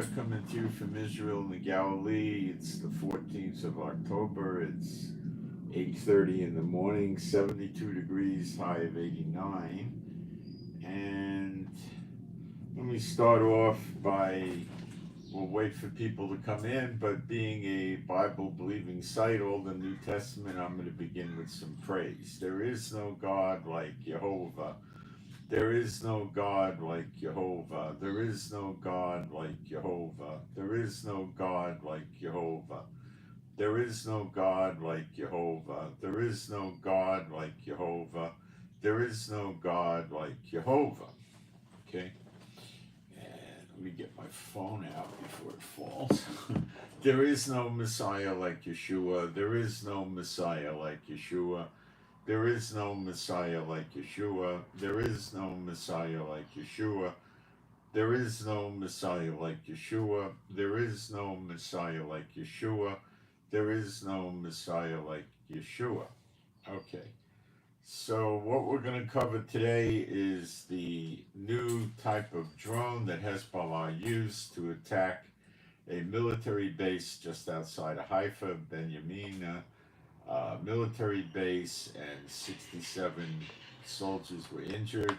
coming to you from Israel in the Galilee. It's the 14th of October. It's 8:30 in the morning, 72 degrees, high of 89. And let me start off by, we'll wait for people to come in, but being a Bible-believing site, all the New Testament, I'm going to begin with some praise. There is no God like Jehovah. There is no God like Jehovah. There is no God like Jehovah. There is no God like Jehovah. There is no God like Jehovah. There is no God like Jehovah. There is no God like Jehovah. Okay? And let me get my phone out before it falls. There is no Messiah like Yeshua. There is no Messiah like Yeshua. There is no Messiah like Yeshua. There is no Messiah like Yeshua. There is no Messiah like Yeshua. There is no Messiah like Yeshua. There is no Messiah like Yeshua. Okay. So what we're going to cover today is the new type of drone that Hezbollah used to attack a military base just outside of Haifa, Benjamin. Military base, and 67 soldiers were injured,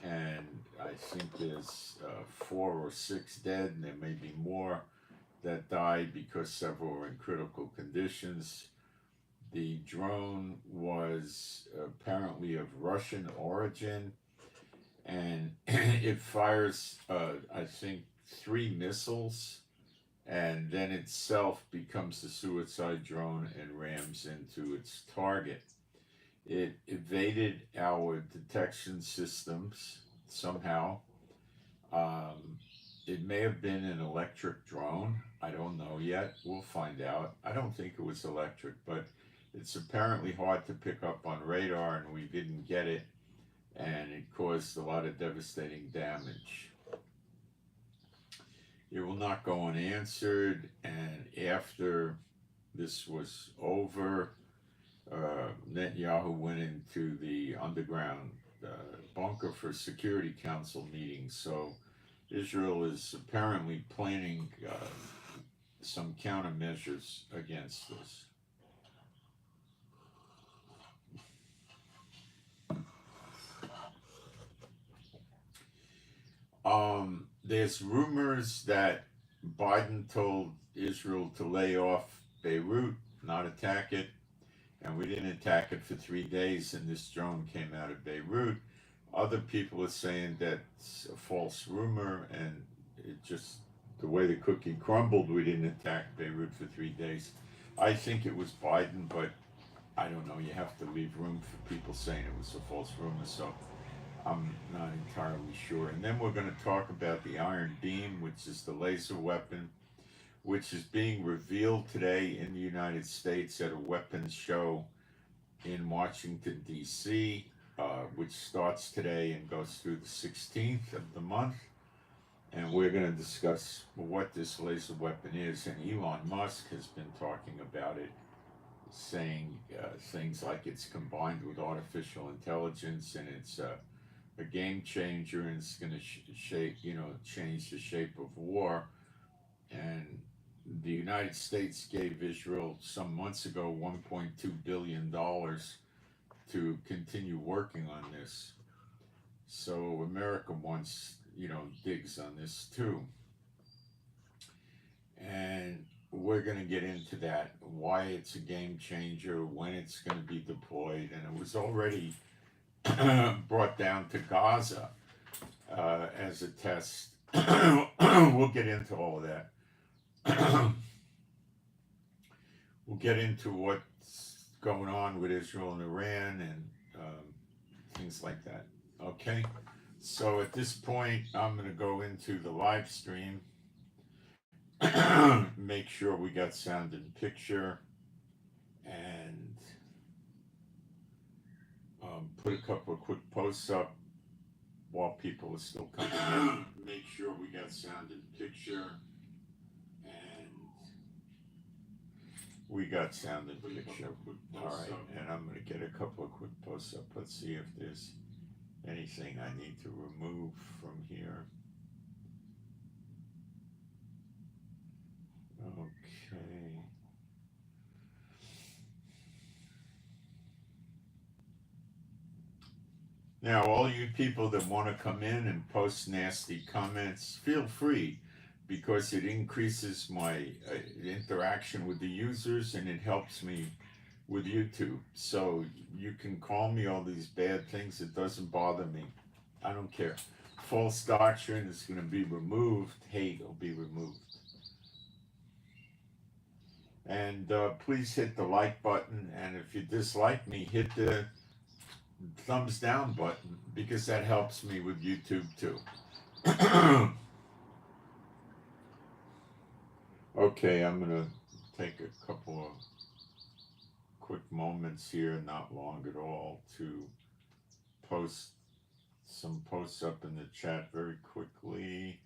and I think there's 4 or 6 dead, and there may be more that died because several were in critical conditions. The drone was apparently of Russian origin, and it fires, I think, 3 missiles, and then itself becomes a suicide drone and rams into its target. It evaded our detection systems somehow. It may have been an electric drone. I don't know yet. We'll find out. I don't think it was electric, but it's apparently hard to pick up on radar, and we didn't get it, and it caused a lot of devastating damage. It will not go unanswered, and after this was over, Netanyahu went into the underground bunker for Security Council meetings. So Israel is apparently planning some countermeasures against this. There's rumors that Biden told Israel to lay off Beirut, not attack it, and we didn't attack it for 3 days, and this drone came out of Beirut. Other people are saying that's a false rumor, and it just, the way the cookie crumbled, we didn't attack Beirut for 3 days. I think it was Biden, but I don't know. You have to leave room for people saying it was a false rumor, so I'm not entirely sure. And then we're going to talk about the Iron Beam, which is the laser weapon, which is being revealed today in the United States at a weapons show in Washington, D.C., which starts today and goes through the 16th of the month. And we're going to discuss what this laser weapon is. And Elon Musk has been talking about it, saying things like it's combined with artificial intelligence, and it's a game changer, and it's going to change the shape of war. And the United States gave Israel some months ago $1.2 billion to continue working on this. So America wants, digs on this too. And we're going to get into that, why it's a game changer, when it's going to be deployed, and it was already brought down to Gaza as a test. We'll get into all of that. We'll get into what's going on with Israel and Iran and things like that. Okay? So at this point, I'm going to go into the live stream. Make sure we got sound and picture, and put a couple of quick posts up while people are still coming in. Make sure we got sound and picture, and we got sound and picture. All right, and I'm going to get a couple of quick posts up. Let's see if there's anything I need to remove from here. Now, all you people that want to come in and post nasty comments, feel free, because it increases my interaction with the users and it helps me with YouTube. So you can call me all these bad things, it doesn't bother me. I don't care. False doctrine is going to be removed, hate will be removed. And please hit the like button, and if you dislike me, hit the thumbs down button, because that helps me with YouTube too. Okay, I'm gonna take a couple of quick moments here, not long at all, to post some posts up in the chat very quickly.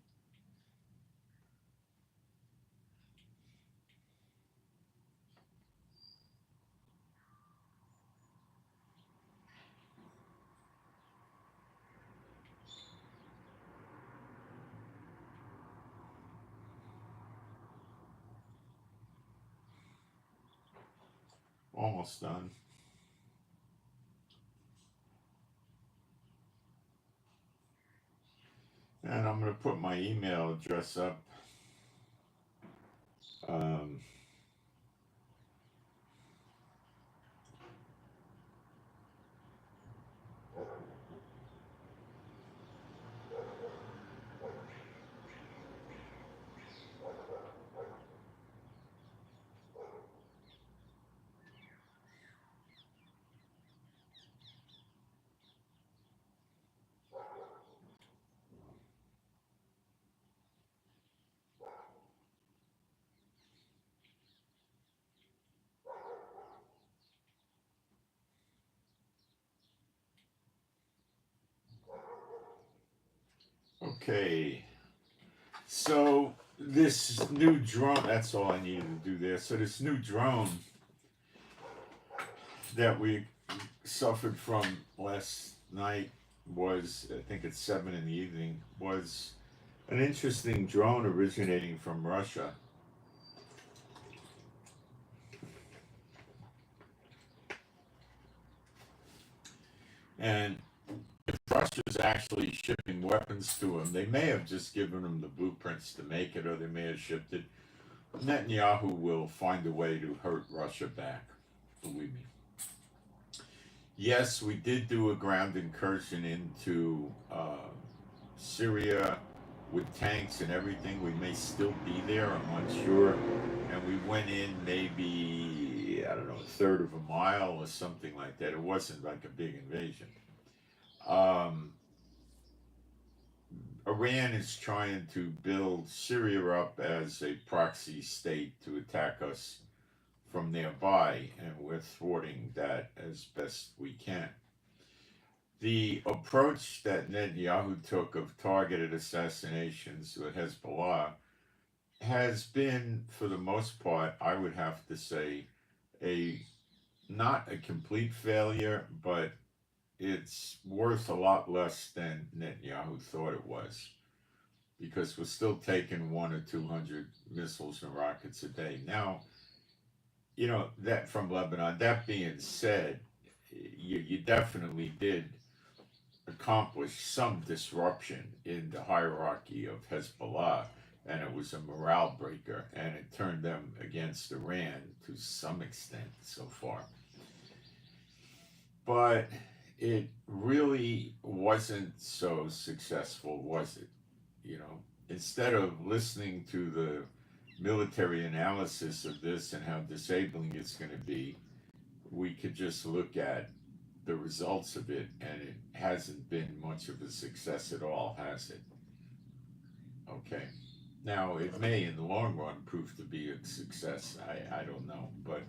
Almost done. And I'm gonna put my email address up. Um, okay, so this new drone, that's all I needed to do there. So this new drone that we suffered from last night was, I think it's 7 in the evening, was an interesting drone originating from Russia. And if Russia's actually shipping weapons to them, they may have just given them the blueprints to make it, or they may have shipped it. Netanyahu will find a way to hurt Russia back, believe me. Yes, we did do a ground incursion into Syria with tanks and everything. We may still be there, I'm not sure. And we went in maybe, I don't know, a third of a mile or something like that. It wasn't like a big invasion. Um, Iran is trying to build Syria up as a proxy state to attack us from nearby, and we're thwarting that as best we can. The approach that Netanyahu took of targeted assassinations with Hezbollah has been, for the most part, I would have to say, a not a complete failure, but it's worth a lot less than Netanyahu thought it was, because we're still taking 100 or 200 missiles and rockets a day. Now, that from Lebanon. That being said, you definitely did accomplish some disruption in the hierarchy of Hezbollah, and it was a morale breaker, and it turned them against Iran to some extent so far. But it really wasn't so successful, was it? Instead of listening to the military analysis of this and how disabling it's going to be, we could just look at the results of it, and it hasn't been much of a success at all, has it? Okay. Now, it may in the long run prove to be a success. I don't know. But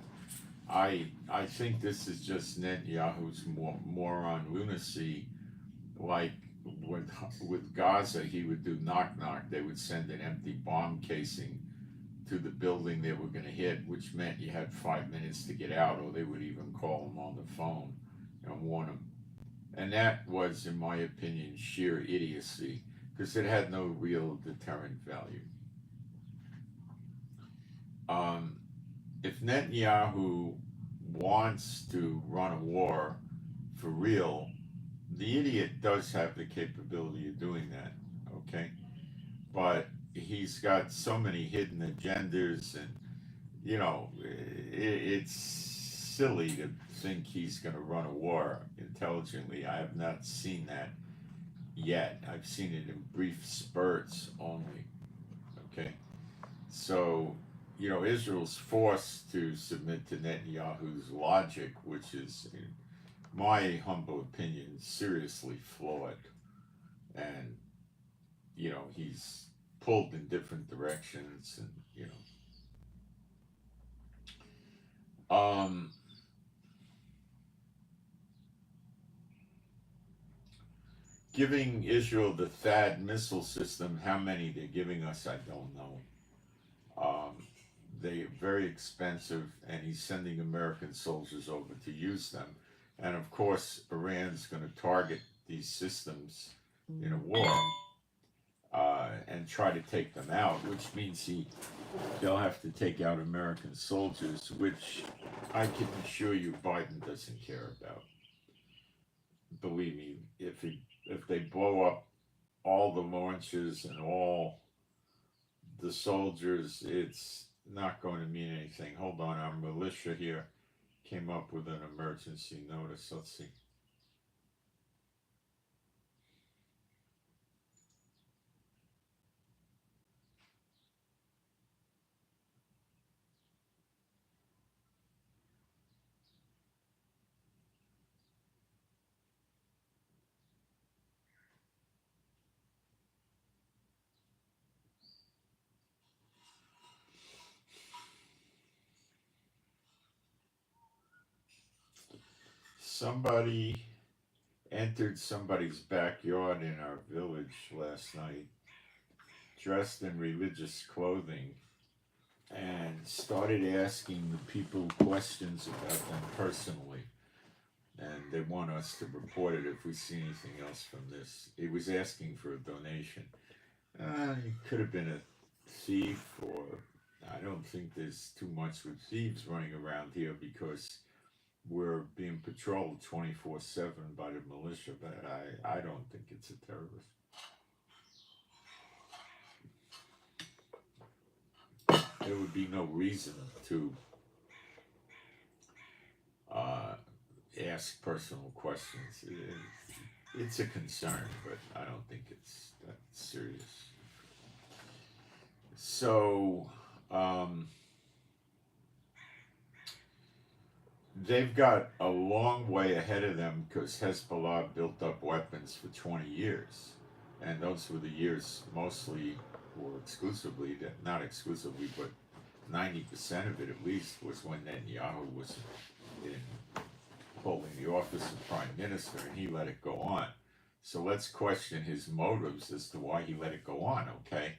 I think this is just Netanyahu's moron lunacy. Like with Gaza, he would do knock knock. They would send an empty bomb casing to the building they were going to hit, which meant you had 5 minutes to get out, or they would even call him on the phone and warn him. And that was, in my opinion, sheer idiocy, because it had no real deterrent value. If Netanyahu wants to run a war for real, the idiot does have the capability of doing that, okay? But he's got so many hidden agendas, and it's silly to think he's going to run a war intelligently. I have not seen that yet. I've seen it in brief spurts only, okay? So, Israel's forced to submit to Netanyahu's logic, which is, in my humble opinion, seriously flawed. And, he's pulled in different directions, and, um, giving Israel the THAAD missile system, how many they're giving us, I don't know. They're very expensive, and he's sending American soldiers over to use them. And of course, Iran's going to target these systems in a war and try to take them out, which means they'll have to take out American soldiers, which I can assure you Biden doesn't care about. Believe me, if they blow up all the launches and all the soldiers, it's not going to mean anything. Hold on, our militia here came up with an emergency notice. Let's see. Somebody entered somebody's backyard in our village last night, dressed in religious clothing, and started asking the people questions about them personally. And they want us to report it if we see anything else from this. He was asking for a donation. He could have been a thief, or I don't think there's too much with thieves running around here because we're being patrolled 24/7 by the militia, but I don't think it's a terrorist. There would be no reason to ask personal questions. It's a concern, but I don't think it's that serious. So, they've got a long way ahead of them because Hezbollah built up weapons for 20 years. And those were the years mostly, or exclusively, not exclusively, but 90% of it at least was when Netanyahu was holding the office of prime minister, and he let it go on. So let's question his motives as to why he let it go on, okay?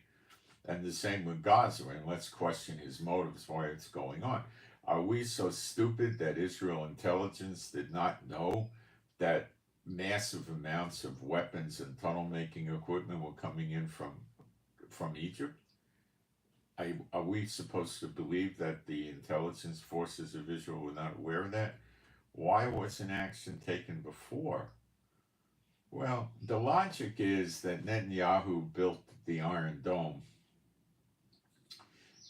And the same with Gaza, and let's question his motives why it's going on. Are we so stupid that Israel intelligence did not know that massive amounts of weapons and tunnel making equipment were coming in from Egypt? Are we supposed to believe that the intelligence forces of Israel were not aware of that? Why wasn't action taken before? Well, the logic is that Netanyahu built the Iron Dome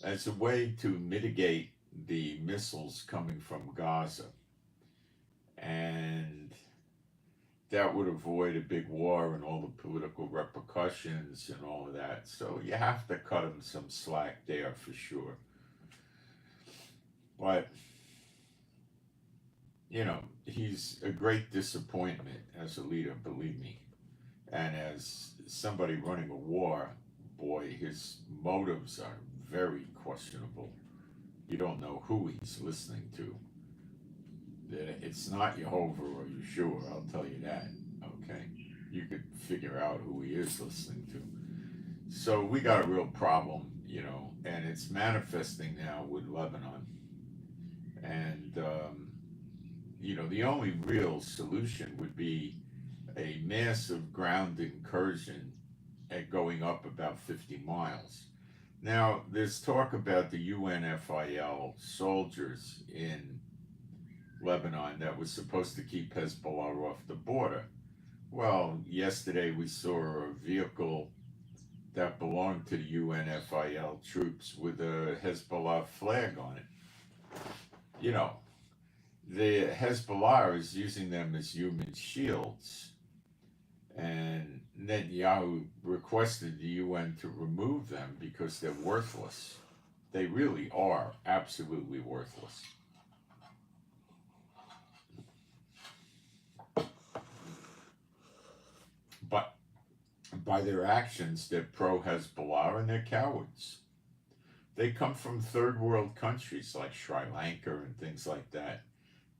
as a way to mitigate the missiles coming from Gaza. And that would avoid a big war and all the political repercussions and all of that. So you have to cut him some slack there for sure. But, he's a great disappointment as a leader, believe me. And as somebody running a war, boy, his motives are very questionable. You don't know who he's listening to. It's not Jehovah or Yeshua, I'll tell you that, okay? You could figure out who he is listening to. So we got a real problem, and it's manifesting now with Lebanon. And, the only real solution would be a massive ground incursion at going up about 50 miles. Now, there's talk about the UNFIL soldiers in Lebanon that was supposed to keep Hezbollah off the border. Well, yesterday we saw a vehicle that belonged to the UNFIL troops with a Hezbollah flag on it. You know, the Hezbollah is using them as human shields, and Netanyahu requested the UN to remove them because they're worthless. They really are absolutely worthless. But by their actions, they're pro Hezbollah and they're cowards. They come from third world countries like Sri Lanka and things like that.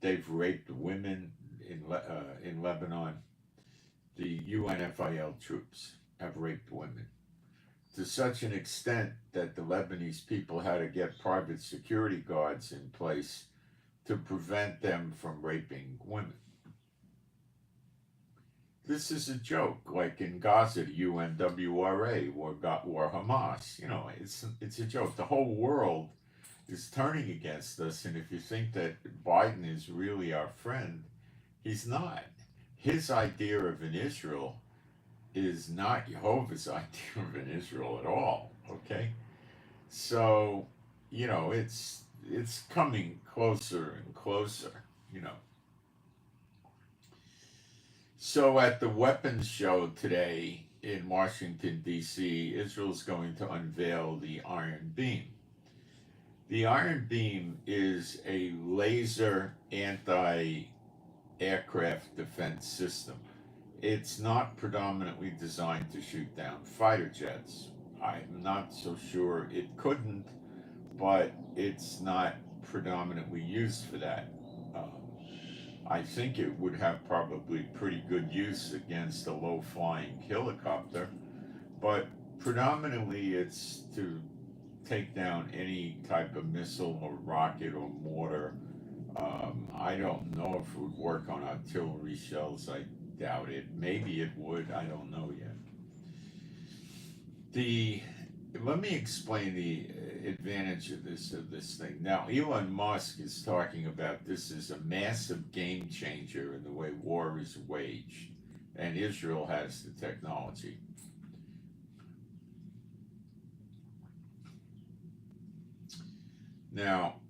They've raped women in Lebanon. The UNFIL troops have raped women to such an extent that the Lebanese people had to get private security guards in place to prevent them from raping women. This is a joke, like in Gaza, the UNWRA or Hamas. You know, it's a joke. The whole world is turning against us, and if you think that Biden is really our friend, he's not. His idea of an Israel is not Jehovah's idea of an Israel at all. Okay, so you know it's coming closer and closer. You know. So at the weapons show today in Washington, D.C., Israel's going to unveil the Iron Beam. The Iron Beam is a laser anti-aircraft defense system. It's not predominantly designed to shoot down fighter jets. I'm not so sure it couldn't, but it's not predominantly used for that. I think it would have probably pretty good use against a low-flying helicopter, but predominantly it's to take down any type of missile or rocket or mortar. I don't know if it would work on artillery shells. I doubt it. Maybe it would. I don't know yet. Let me explain the advantage of this thing. Now, Elon Musk is talking about this as a massive game changer in the way war is waged, and Israel has the technology. Now,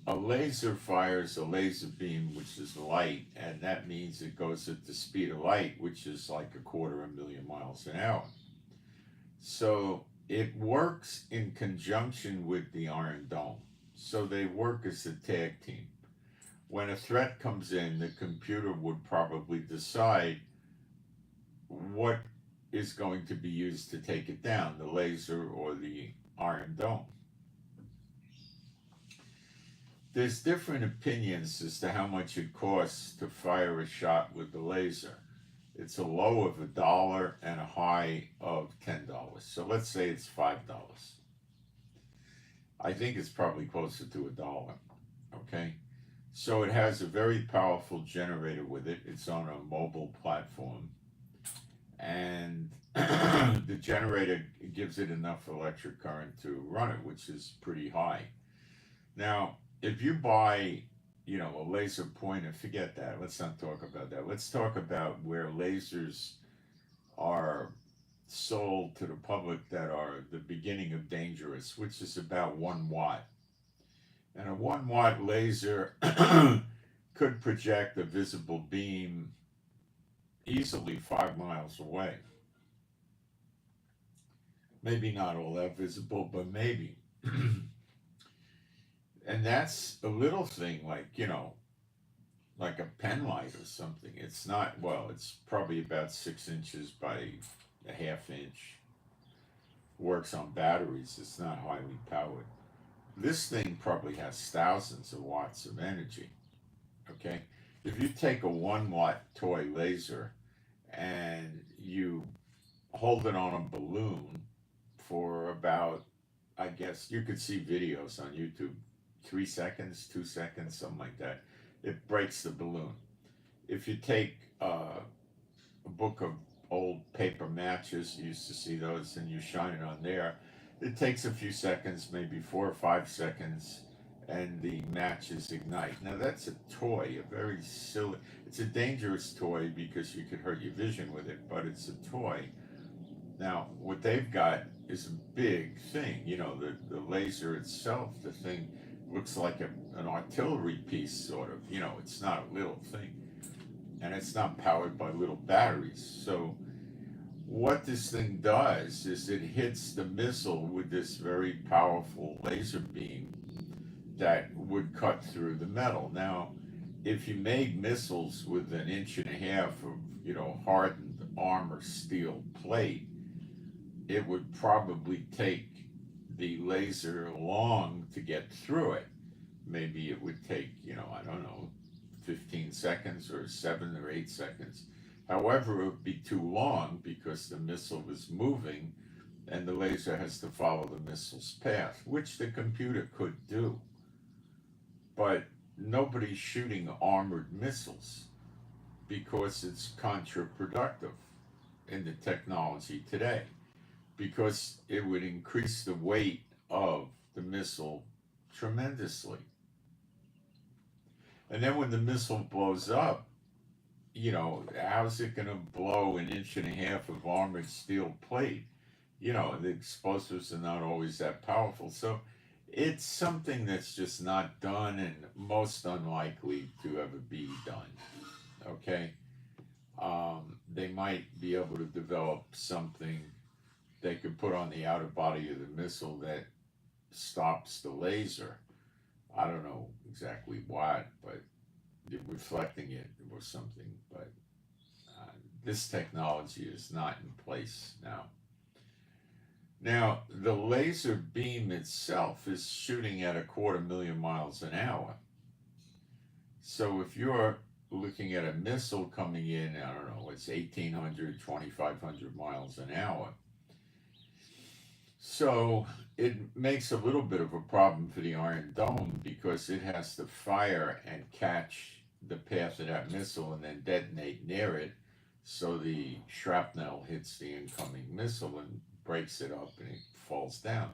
a laser fires a laser beam, which is light, and that means it goes at the speed of light, which is like 250,000 miles an hour. So it works in conjunction with the Iron Dome. So they work as a tag team. When a threat comes in, the computer would probably decide what is going to be used to take it down, the laser or the Iron Dome. There's different opinions as to how much it costs to fire a shot with the laser. It's a low of $1 and a high of $10. So let's say it's $5. I think it's probably closer to $1. Okay, so it has a very powerful generator with it. It's on a mobile platform, and the generator gives it enough electric current to run it, which is pretty high. Now, if you buy a laser pointer, forget that. Let's not talk about that. Let's talk about where lasers are sold to the public that are the beginning of dangerous, which is about 1 watt. And a 1 watt laser could project a visible beam easily 5 miles away. Maybe not all that visible, but maybe. And that's a little thing like a pen light or something. It's not, well, it's probably about 6 inches by a half inch. Works on batteries. It's not highly powered. This thing probably has thousands of watts of energy. Okay? If you take a 1 watt toy laser and you hold it on a balloon for about, I guess, you could see videos on YouTube, 3 seconds, 2 seconds, something like that. It breaks the balloon. If you take a book of old paper matches, you used to see those, and you shine it on there, it takes a few seconds, maybe 4 or 5 seconds, and the matches ignite. Now that's a toy, a very silly, it's a dangerous toy because you could hurt your vision with it, but it's a toy. Now, what they've got is a big thing. You know, the laser itself, the thing looks like an artillery piece, sort of. You know, it's not a little thing. And it's not powered by little batteries. So, what this thing does is it hits the missile with this very powerful laser beam that would cut through the metal. Now, if you made missiles with an inch and a half of, hardened armor steel plate, it would probably take the laser long to get through it. Maybe it would take, I don't know, 15 seconds or 7 or 8 seconds. However, it would be too long because the missile was moving and the laser has to follow the missile's path, which the computer could do. But nobody's shooting armored missiles because it's counterproductive in the technology today, because it would increase the weight of the missile tremendously. And then when the missile blows up, how's it going to blow an inch and a half of armored steel plate? The explosives are not always that powerful. So it's something that's just not done and most unlikely to ever be done. Okay? They might be able to develop something they could put on the outer body of the missile that stops the laser. I don't know exactly what, but reflecting it or something. But this technology is not in place now. Now, the laser beam itself is shooting at 250,000 miles an hour. So if you're looking at a missile coming in, I don't know, it's 1,800, 2,500 miles an hour. So it makes a little bit of a problem for the Iron Dome because it has to fire and catch the path of that missile and then detonate near it, so the shrapnel hits the incoming missile and breaks it up and it falls down.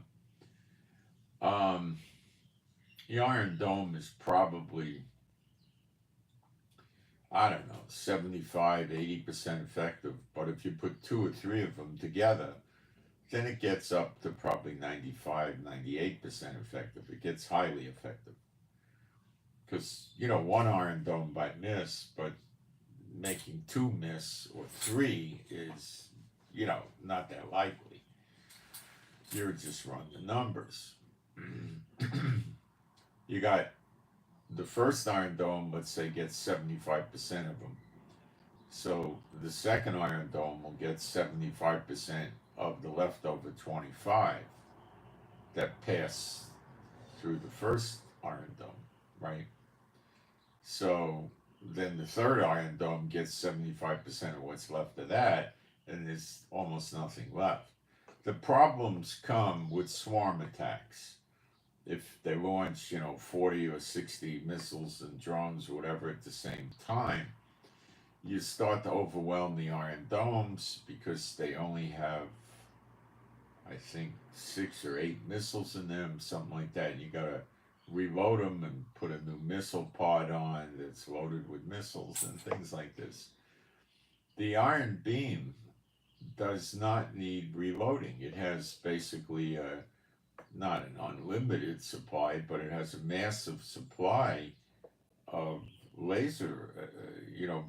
The Iron Dome is probably, I don't know, 75, 80% effective, but if you put 2 or 3 of them together, then it gets up to probably 95, 98% effective. It gets highly effective. Because, one Iron Dome might miss, but making 2 miss or 3 is, not that likely. You just run the numbers. You got the first Iron Dome, let's say, gets 75% of them. So the second Iron Dome will get 75% of the leftover 25 that pass through the first Iron Dome, right? So then the third Iron Dome gets 75% of what's left of that, and there's almost nothing left. The problems come with swarm attacks. If they launch, 40 or 60 missiles and drones or whatever at the same time, you start to overwhelm the Iron Domes because they only have, I think, 6 or 8 missiles in them, something like that. And you got to reload them and put a new missile pod on that's loaded with missiles and things like this. The Iron Beam does not need reloading. It has basically not an unlimited supply, but it has a massive supply of laser,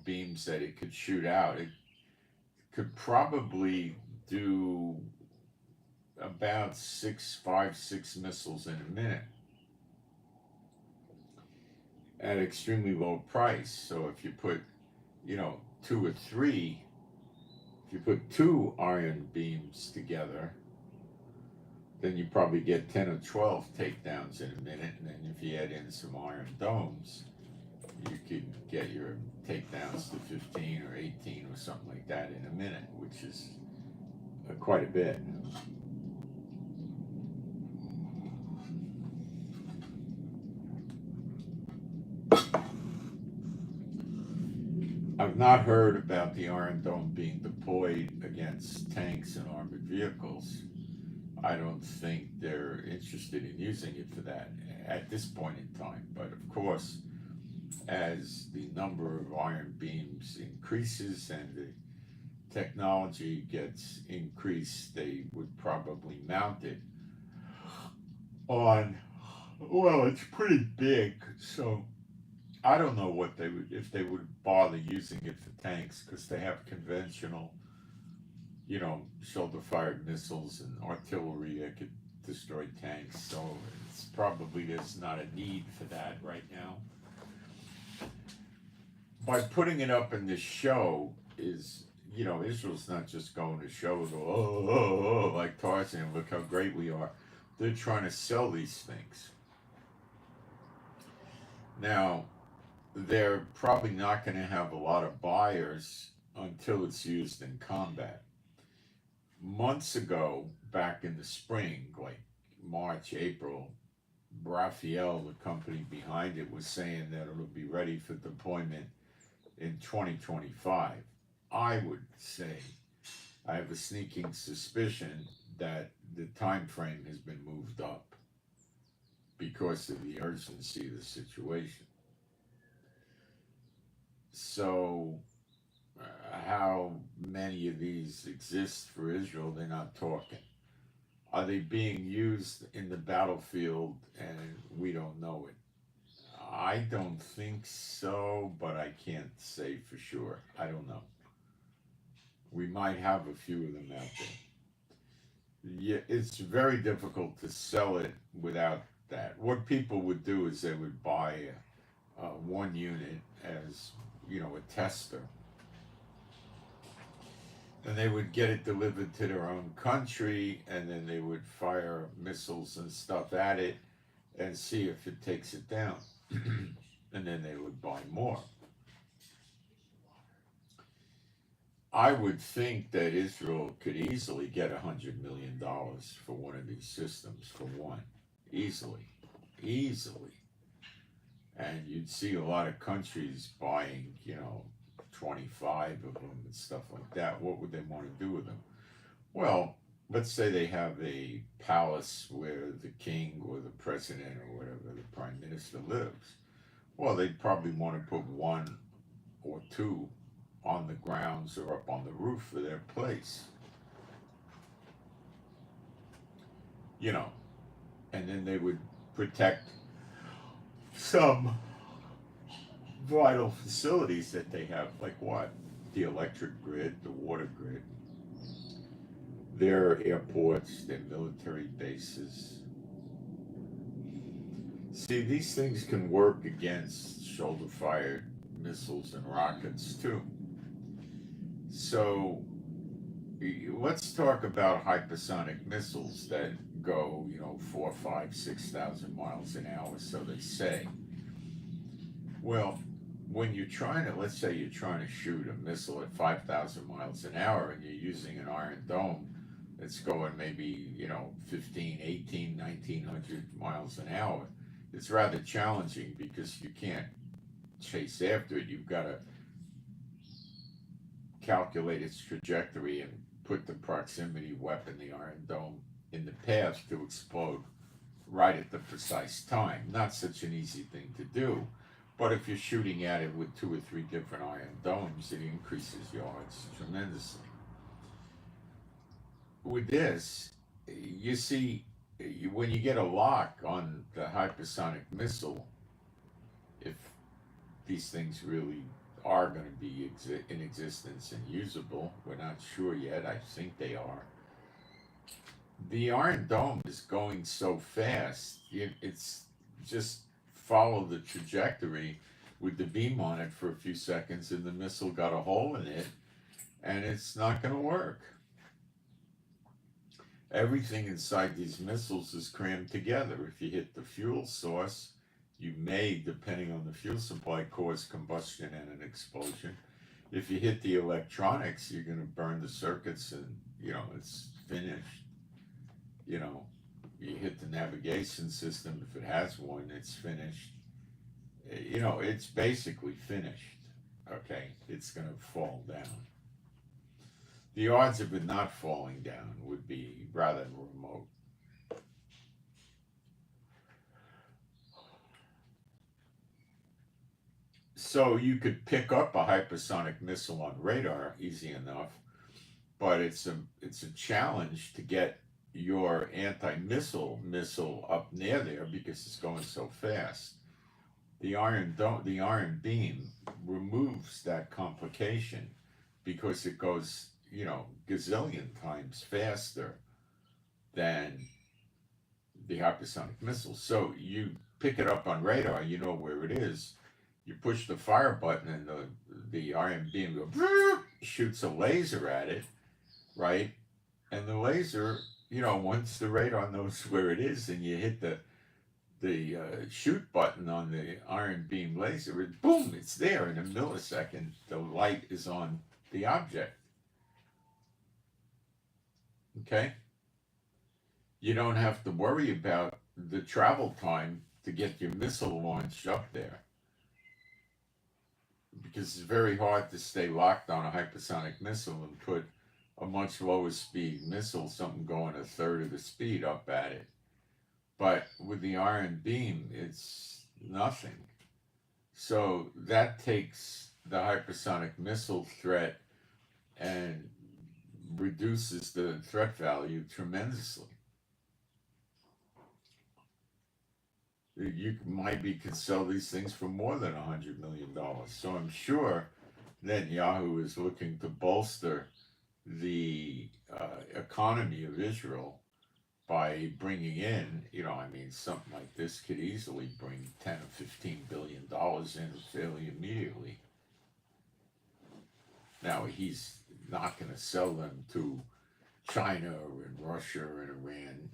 beams that it could shoot out. It could probably do about 5, 6 missiles in a minute at extremely low price. So if you put, 2 or 3, if you put 2 iron beams together, then you probably get 10 or 12 takedowns in a minute. And then if you add in some Iron Domes, you could get your takedowns to 15 or 18 or something like that in a minute, which is quite a bit. I've not heard about the Iron Dome being deployed against tanks and armored vehicles. I don't think they're interested in using it for that at this point in time. But of course, as the number of iron beams increases and the technology gets increased, they would probably mount it on, well, it's pretty big, so I don't know what they would, if they would bother using it for tanks, because they have conventional, shoulder-fired missiles and artillery that could destroy tanks. So it's probably there's not a need for that right now. By putting it up in this show is, Israel's not just going to show, like Tarzan, look how great we are. They're trying to sell these things. Now, they're probably not going to have a lot of buyers until it's used in combat. Months ago, back in the spring, like March, April, Raphael, the company behind it, was saying that it'll be ready for deployment in 2025. I would say, I have a sneaking suspicion that the time frame has been moved up because of the urgency of the situation. So, how many of these exist for Israel, they're not talking. Are they being used in the battlefield and we don't know it? I don't think so, but I can't say for sure. I don't know. We might have a few of them out there. Yeah, it's very difficult to sell it without that. What people would do is they would buy one unit as, a tester, and they would get it delivered to their own country, and then they would fire missiles and stuff at it and see if it takes it down. And then they would buy more. I would think that Israel could easily get $100 million for one of these systems, for one. Easily. And you'd see a lot of countries buying, 25 of them and stuff like that. What would they want to do with them? Well, let's say they have a palace where the king or the president or whatever, the prime minister lives. Well, they'd probably want to put one or two on the grounds or up on the roof of their place. And then they would protect some vital facilities that they have, like what? The electric grid, the water grid, their airports, their military bases. See, these things can work against shoulder-fired missiles and rockets too. So let's talk about hypersonic missiles that go, 4, 5, 6,000 miles an hour, so they say. Well, when you're trying to, let's say you're trying to shoot a missile at 5,000 miles an hour and you're using an Iron Dome that's going maybe, 15, 18, 1900 miles an hour, it's rather challenging because you can't chase after it. You've got to calculate its trajectory and put the proximity weapon, the Iron Dome, in the path to explode right at the precise time. Not such an easy thing to do, but if you're shooting at it with 2 or 3 different Iron Domes, it increases yards tremendously. With this, you see, when you get a lock on the hypersonic missile, if these things really are going to be in existence and usable, we're not sure yet, I think they are. The Iron Dome is going so fast, it's just follow the trajectory with the beam on it for a few seconds and the missile got a hole in it and it's not going to work. Everything inside these missiles is crammed together. If you hit the fuel source, you may, depending on the fuel supply, cause combustion and an explosion. If you hit the electronics, you're going to burn the circuits and, it's finished. You hit the navigation system, if it has one, it's finished. It's basically finished, okay? It's going to fall down. the odds of it not falling down would be rather remote. So you could pick up a hypersonic missile on radar easy enough, but it's a challenge to get your anti-missile missile up near there because it's going so fast. The iron beam removes that complication because it goes, gazillion times faster than the hypersonic missile. So you pick it up on radar, you know where it is. You push the fire button and the iron beam goes, shoots a laser at it, right? And the laser, once the radar knows where it is and you hit the shoot button on the iron beam laser, boom, it's there in a millisecond. The light is on the object. Okay? You don't have to worry about the travel time to get your missile launched up there, because it's very hard to stay locked on a hypersonic missile and put a much lower speed missile, something going a third of the speed, up at it. But with the iron beam, it's nothing. So that takes the hypersonic missile threat and reduces the threat value tremendously. You could sell these things for more than $100 million. So I'm sure Netanyahu is looking to bolster the economy of Israel by bringing in, something like this could easily bring 10 or $15 billion in fairly immediately. Now, he's not going to sell them to China or in Russia or in Iran,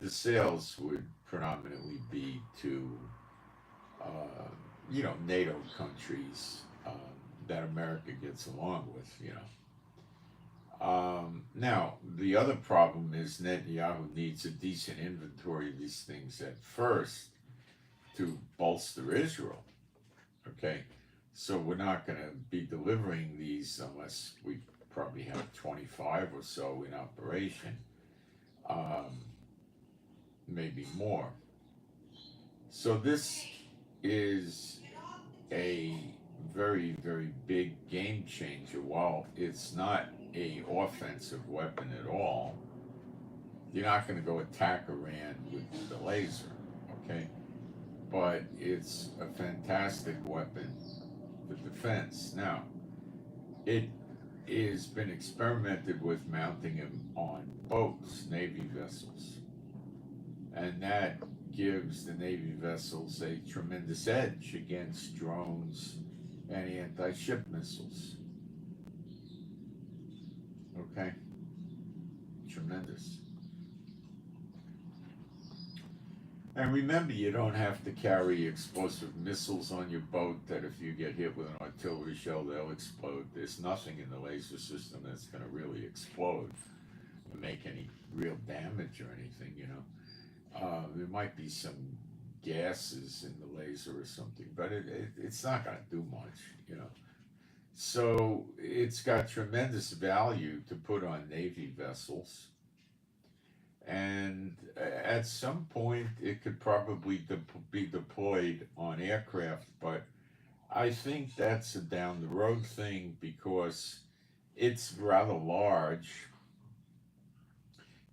the sales would predominantly be to, NATO countries that America gets along with, Now, the other problem is Netanyahu needs a decent inventory of these things at first to bolster Israel, okay? So we're not going to be delivering these unless we probably have 25 or so in operation. Maybe more. So this is a very, very big game changer. While it's not a offensive weapon at all, you're not going to go attack Iran with the laser, okay? But it's a fantastic weapon for defense. Now, it has been experimented with mounting them on boats, Navy vessels. And that gives the Navy vessels a tremendous edge against drones and anti-ship missiles. Okay? Tremendous. And remember, you don't have to carry explosive missiles on your boat that if you get hit with an artillery shell, they'll explode. There's nothing in the laser system that's going to really explode or make any real damage or anything, there might be some gases in the laser or something, but it's not going to do much, So it's got tremendous value to put on Navy vessels. And at some point, it could probably be deployed on aircraft, but I think that's a down the road thing because it's rather large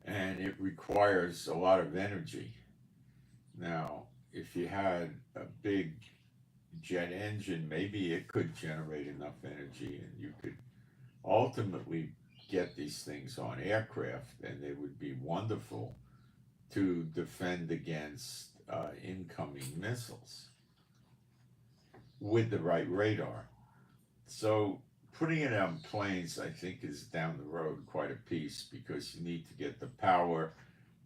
and it requires a lot of energy. Now, if you had a big jet engine, maybe it could generate enough energy and you could ultimately get these things on aircraft and they would be wonderful to defend against incoming missiles with the right radar. So putting it on planes, I think, is down the road quite a piece because you need to get the power,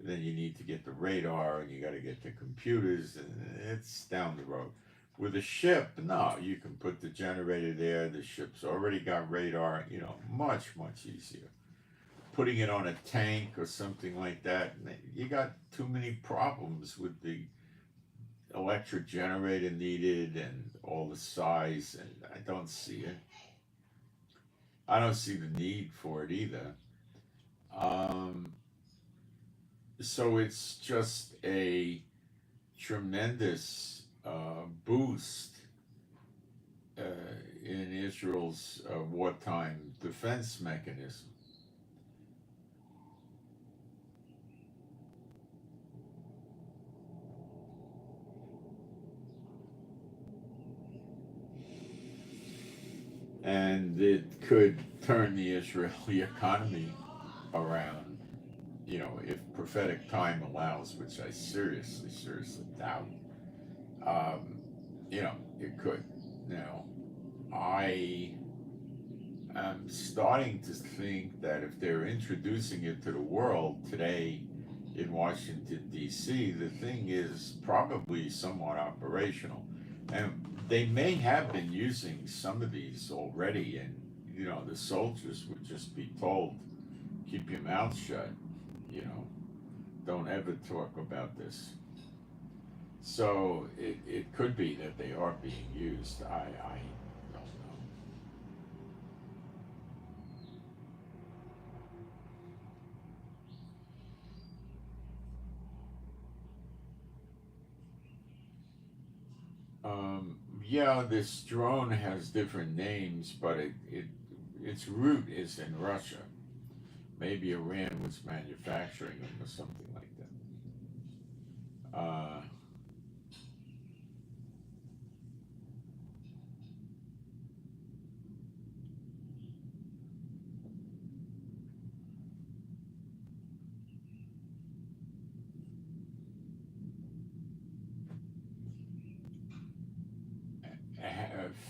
then you need to get the radar, and you got to get the computers, and it's down the road. With a ship, no, you can put the generator there, the ship's already got radar, much, much easier. Putting it on a tank or something like that, you got too many problems with the electric generator needed and all the size, and I don't see it. I don't see the need for it either. Um, so it's just a tremendous boost uh, in Israel's wartime defense mechanism. And it could turn the Israeli economy around, if prophetic time allows, which I seriously, seriously doubt. Um, it could. Now, I am starting to think that if they're introducing it to the world today in Washington, D.C., the thing is probably somewhat operational. And they may have been using some of these already, and, the soldiers would just be told, keep your mouth shut, you know, don't ever talk about this. So it could be that they are being used. I don't know. Yeah, this drone has different names, but its root is in Russia. Maybe Iran was manufacturing them or something like that.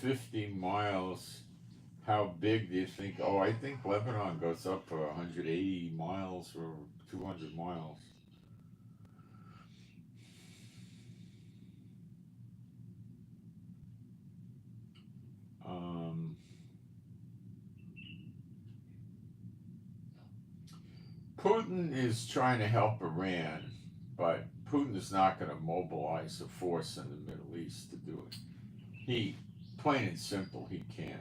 50 miles. How big do you think? Oh, I think Lebanon goes up for 180 miles or 200 miles. Um, Putin is trying to help Iran, but Putin is not going to mobilize a force in the Middle East to do it. He, plain and simple, he can't.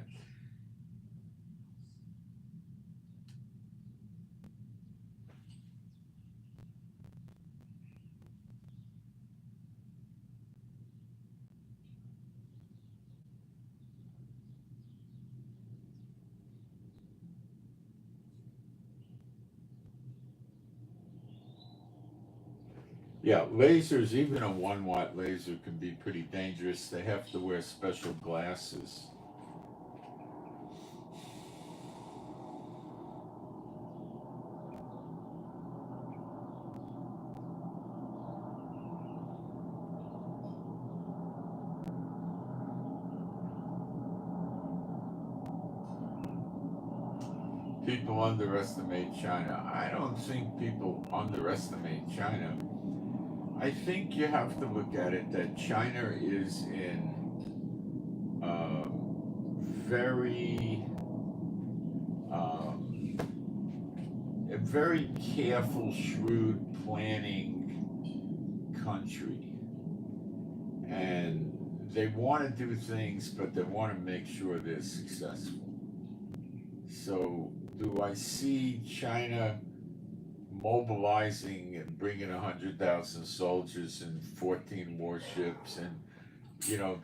Yeah, lasers, even a 1 watt laser can be pretty dangerous. They have to wear special glasses. People underestimate China. I don't think people underestimate China. I think you have to look at it that China is in very, um, a very careful, shrewd planning country. And they want to do things, but they want to make sure they're successful. So, do I see China mobilizing and bringing 100,000 soldiers and 14 warships and,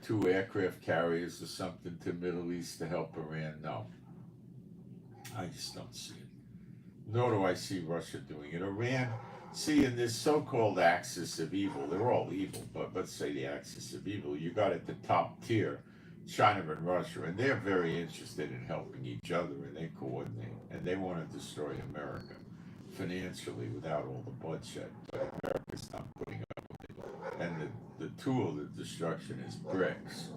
two aircraft carriers or something to Middle East to help Iran? No, I just don't see it. Nor do I see Russia doing it. Iran, see, in this so-called axis of evil, they're all evil, but let's say the axis of evil, you got at the top tier China and Russia, and they're very interested in helping each other, and they coordinate, and they want to destroy America financially without all the bloodshed. But America's not putting up with it. And the tool of destruction is BRICS.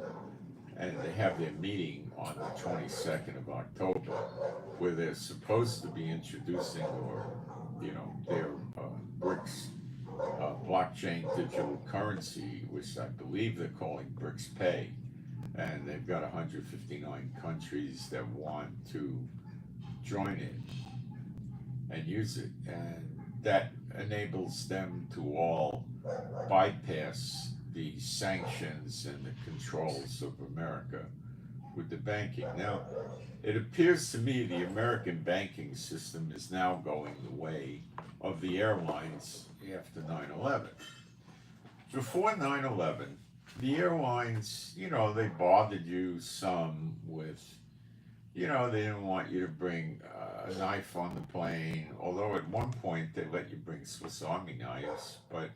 And they have their meeting on the 22nd of October, where they're supposed to be introducing, or their BRICS blockchain digital currency, which I believe they're calling BRICS Pay, and they've got 159 countries that want to join it and use it, and that enables them to all bypass the sanctions and the controls of America with the banking. Now, it appears to me the American banking system is now going the way of the airlines after 9/11. Before 9/11, the airlines, they bothered you some with, they didn't want you to bring a knife on the plane, although at one point they let you bring Swiss Army knives, but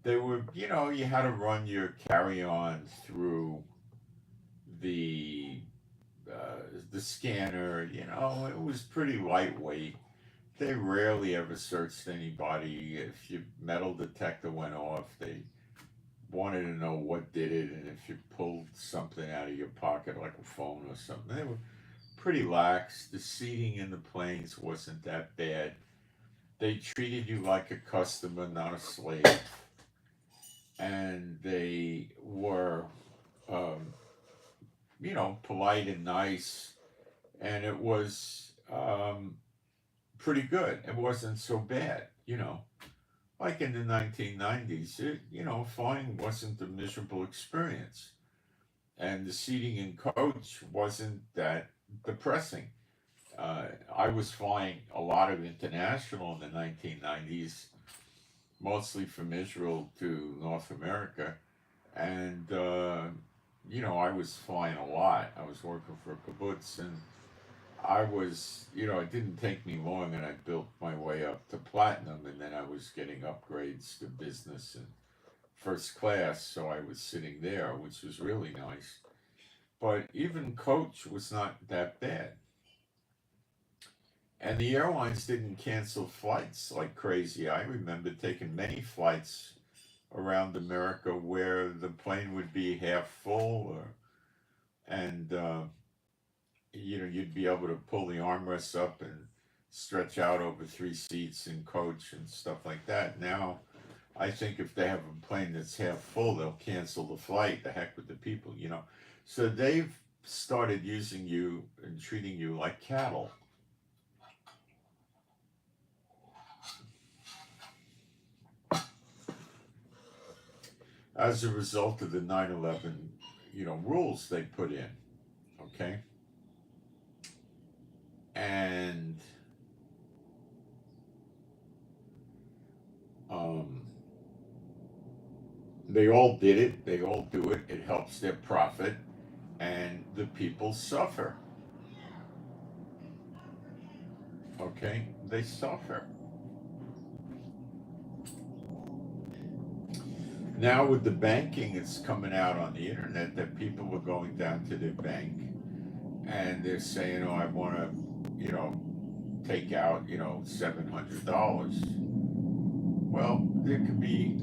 they were, you had to run your carry-on through the the scanner. It was pretty lightweight. They rarely ever searched anybody. If your metal detector went off, they wanted to know what did it, and if you pulled something out of your pocket, like a phone or something, they were pretty lax. The seating in the planes wasn't that bad. They treated you like a customer, not a slave, and they were, um, polite and nice, and it was pretty good. It wasn't so bad. Like in the 1990s, flying wasn't a miserable experience, and the seating in coach wasn't that depressing. I was flying a lot of international in the 1990s, mostly from Israel to North America, and I was flying a lot. I was working for a kibbutz, and I was, it didn't take me long, and I built my way up to platinum, and then I was getting upgrades to business and first class, so I was sitting there, which was really nice. But even coach was not that bad. And the airlines didn't cancel flights like crazy. I remember taking many flights around America where the plane would be half full, and you'd be able to pull the armrests up and stretch out over three seats in coach and stuff like that. Now, I think if they have a plane that's half full, they'll cancel the flight. The heck with the people. So they've started using you and treating you like cattle. As a result of the 9/11, rules they put in, okay? And um, they all did it. They all do it. It helps their profit, and the people suffer. Okay, they suffer. Now with the banking, it's coming out on the internet that people are going down to their bank and they're saying, "Oh, I want to, take out, $700." Well, there could be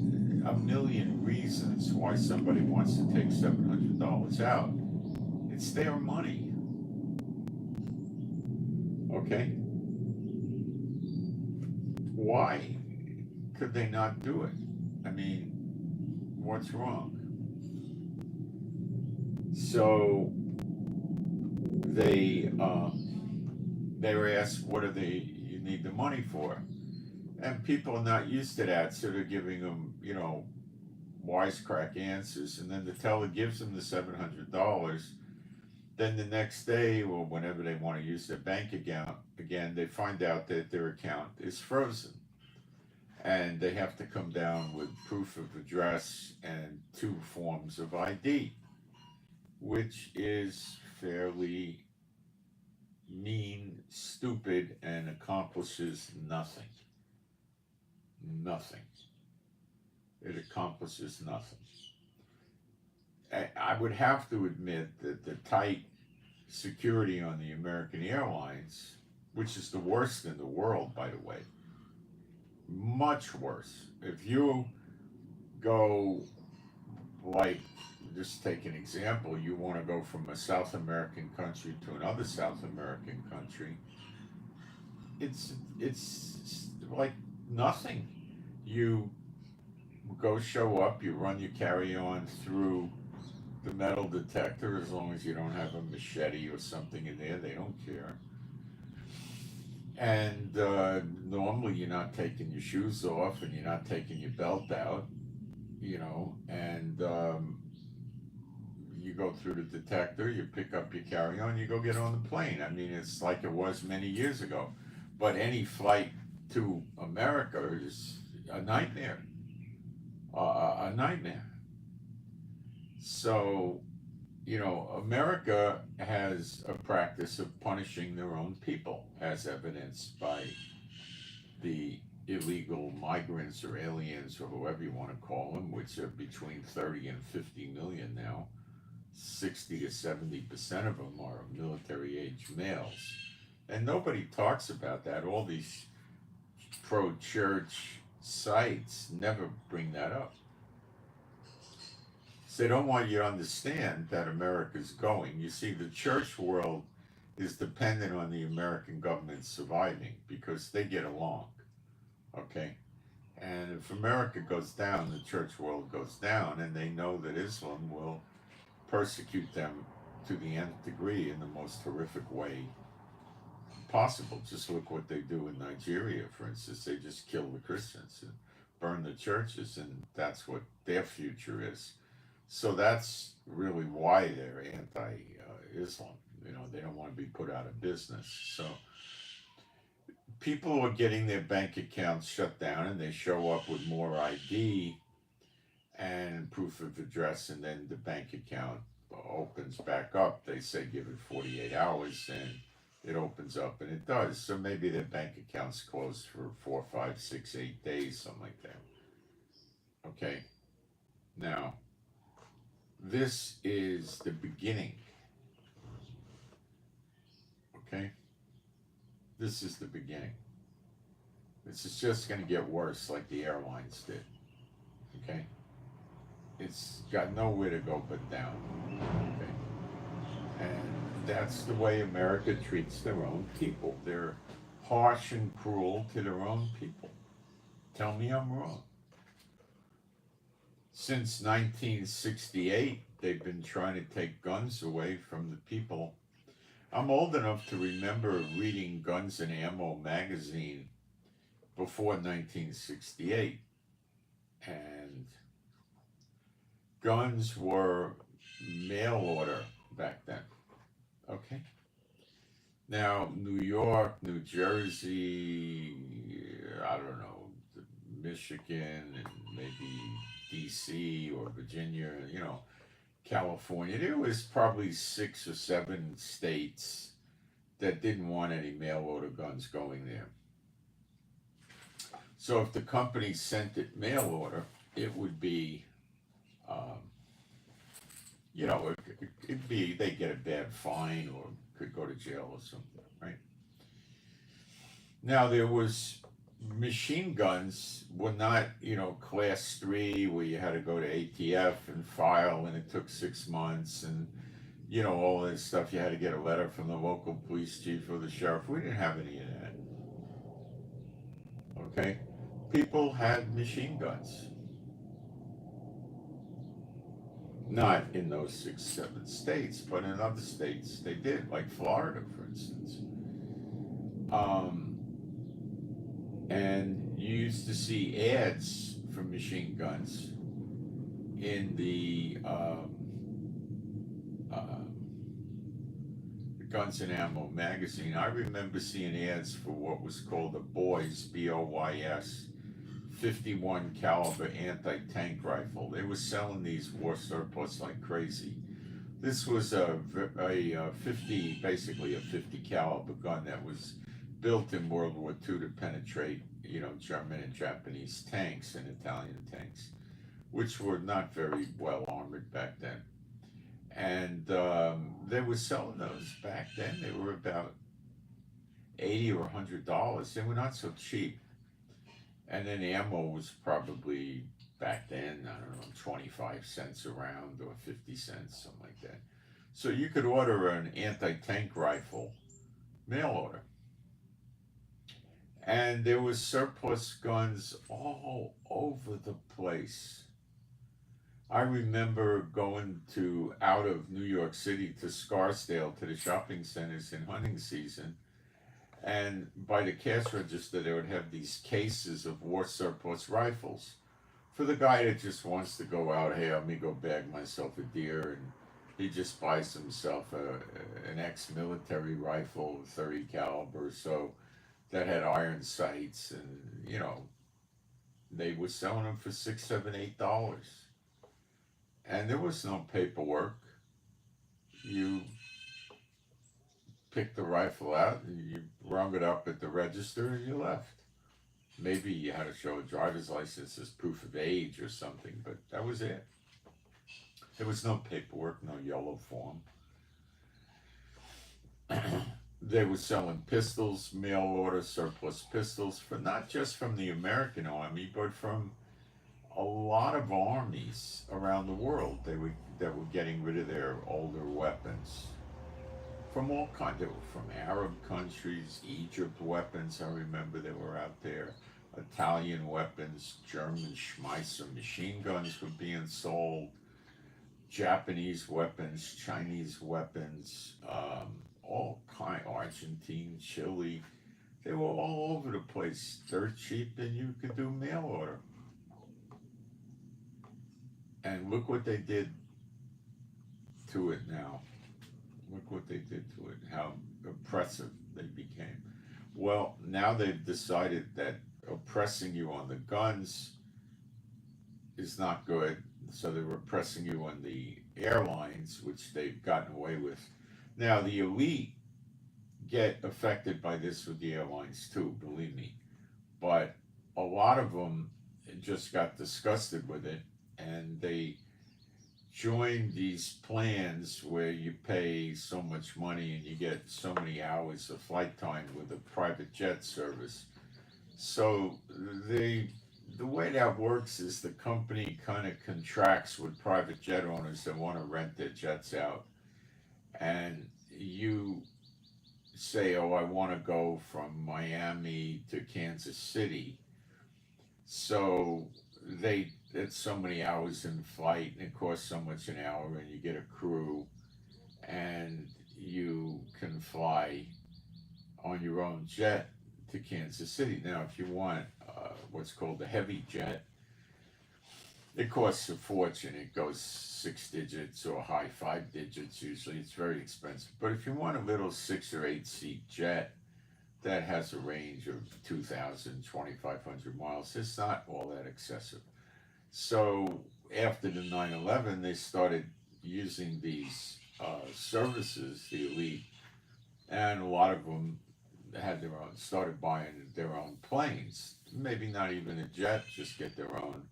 a million reasons why somebody wants to take $700 out. It's their money, okay? Why could they not do it? I mean, what's wrong? So they were asked, "What do you need the money for?" And people are not used to that, so they're giving them, wisecrack answers. And then the teller gives them the $700. Then the next day, or whenever they want to use their bank account again, they find out that their account is frozen, and they have to come down with proof of address and two forms of ID, which is fairly mean, stupid, and accomplishes nothing. Nothing. It accomplishes nothing. I would have to admit that the tight security on the American Airlines, which is the worst in the world, by the way, much worse. If you go, like, just take an example, you want to go from a South American country to another South American country, it's like nothing. You go show up, you run your carry-on through the metal detector. As long as you don't have a machete or something in there, they don't care. And normally you're not taking your shoes off and you're not taking your belt out, and you go through the detector, you pick up your carry-on, you go get on the plane. I mean, it's like it was many years ago. But any flight to America is a nightmare. A nightmare. So, America has a practice of punishing their own people, as evidenced by the illegal migrants or aliens or whoever you want to call them, which are between 30 and 50 million now. 60 to 70% of them are military age males. And nobody talks about that. All these pro-church sites never bring that up. So they don't want you to understand that America's going. You see, the church world is dependent on the American government surviving because they get along, okay? And if America goes down, the church world goes down, and they know that Islam will persecute them to the nth degree in the most horrific way possible. Just look what they do in Nigeria, for instance. They just kill the Christians and burn the churches, and that's what their future is. So that's really why they're anti-Islam. They don't want to be put out of business. So people are getting their bank accounts shut down, and they show up with more ID and proof of address, and then the bank account opens back up. They say give it 48 hours, and it opens up, and it does. So maybe their bank account's closed for 4, 5, 6, 8 days, something like that. Okay. Now, this is the beginning. Okay? This is the beginning. This is just going to get worse like the airlines did. Okay? It's got nowhere to go but down. Okay? And that's the way America treats their own people. They're harsh and cruel to their own people. Tell me I'm wrong. Since 1968, they've been trying to take guns away from the people. I'm old enough to remember reading Guns and Ammo magazine before 1968. And guns were mail order back then. Okay? Now, New York, New Jersey, I don't know, Michigan, and maybe DC or Virginia, California. There was probably 6 or 7 states that didn't want any mail order guns going there. So if the company sent it mail order, it would be, it'd be, they get a bad fine or could go to jail or something, right? Now there was machine guns were not, class 3 where you had to go to ATF and file and it took 6 months and, all this stuff. You had to get a letter from the local police chief or the sheriff. We didn't have any of that. Okay? People had machine guns. Not in those 6, 7 states, but in other states they did, like Florida, for instance. And you used to see ads for machine guns in the Guns and Ammo magazine. I remember seeing ads for what was called a Boys, B-O-Y-S, 51 caliber anti-tank rifle. They were selling these war surplus like crazy. This was a 50, basically a 50 caliber gun that was built in World War II to penetrate, German and Japanese tanks and Italian tanks, which were not very well armored back then. And they were selling those back then. They were about $80 or $100. They were not so cheap. And then ammo was probably, back then, I don't know, 25 cents a round or 50 cents, something like that. So you could order an anti-tank rifle mail order. And there was surplus guns all over the place. I remember going out of New York City to Scarsdale, to the shopping centers in hunting season, and by the cash register they would have these cases of war surplus rifles. For the guy that just wants to go out, hey, let me go bag myself a deer and He just buys himself an ex-military rifle, 30 caliber, so that had iron sights, and they were selling them for $6, $7, $8, and there was no paperwork. You picked the rifle out, and you rung it up at the register, and you left. Maybe you had to show a driver's license as proof of age or something, but that was it. There was no paperwork, no yellow form. They were selling pistols, mail order surplus pistols, for not just from the American army, but from a lot of armies around the world. That were getting rid of their older weapons from all kinds. They were from Arab countries, Egypt weapons. I remember they were out there. Italian weapons, German Schmeisser machine guns were being sold. Japanese weapons, Chinese weapons, all kind, Argentine, Chile. They were all over the place, dirt cheap, and you could do mail order. And look what they did to it now. Look what they did to it, how oppressive they became. Well, now they've decided that oppressing you on the guns is not good, so they're oppressing you on the airlines, which they've gotten away with. Now, the elite get affected by this with the airlines too, believe me. But a lot of them just got disgusted with it, and they joined these plans where you pay so much money and you get so many hours of flight time with a private jet service. So the way that works is the company kind of contracts with private jet owners that want to rent their jets out, and you say, "Oh, I want to go from Miami to Kansas City," so it's so many hours in flight, and it costs so much an hour, and you get a crew, and you can fly on your own jet to Kansas City. Now, if you want what's called a heavy jet, it costs a fortune. It goes 6 digits or high 5 digits usually. It's very expensive. But if you want a little 6 or 8 seat jet that has a range of 2,000, 2,500 miles, it's not all that excessive. So after the 9/11, they started using these services, the elite, and a lot of them had their own, started buying their own planes. Maybe not even a jet, just get their own,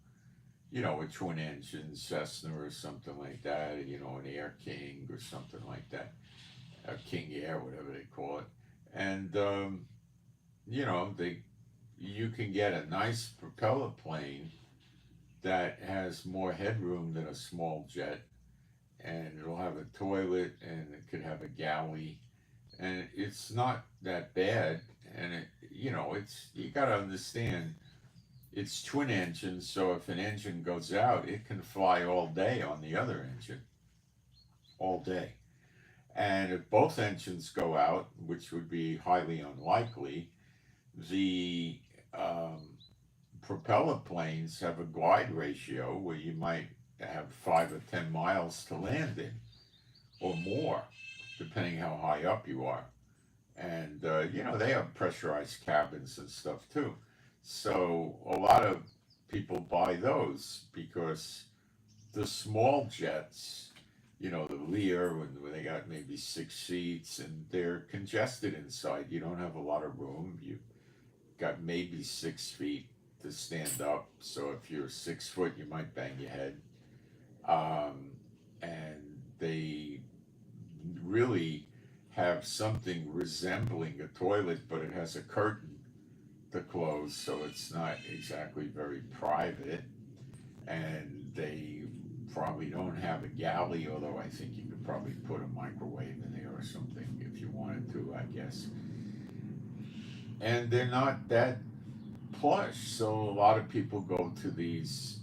a twin engine Cessna or something like that, an Air King or something like that, a King Air, whatever they call it. And, they you can get a nice propeller plane that has more headroom than a small jet, and it'll have a toilet, and it could have a galley, and it's not that bad. And it's, you got to understand, it's twin engines, so if an engine goes out, it can fly all day on the other engine, all day. And if both engines go out, which would be highly unlikely, the propeller planes have a glide ratio where you might have 5 or 10 miles to land in, or more, depending how high up you are. And they have pressurized cabins and stuff too. So a lot of people buy those because the small jets, the Lear, when they got maybe 6 seats, and they're congested inside. You don't have a lot of room. You got maybe 6 feet to stand up. So if you're 6 foot, you might bang your head. And they really have something resembling a toilet, but it has a curtain to close, so it's not exactly very private. And they probably don't have a galley, although I think you could probably put a microwave in there or something if you wanted to, I guess. And they're not that plush, so a lot of people go to these,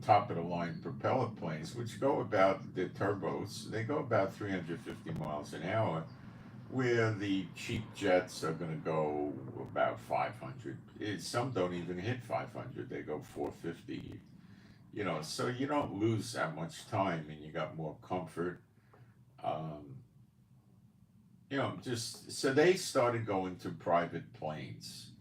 top of the line propeller planes, which go about, the turbos, they go about 350 miles an hour, where the cheap jets are going to go about 500. Some don't even hit 500, they go 450. So you don't lose that much time, and you got more comfort. Um, just so they started going to private planes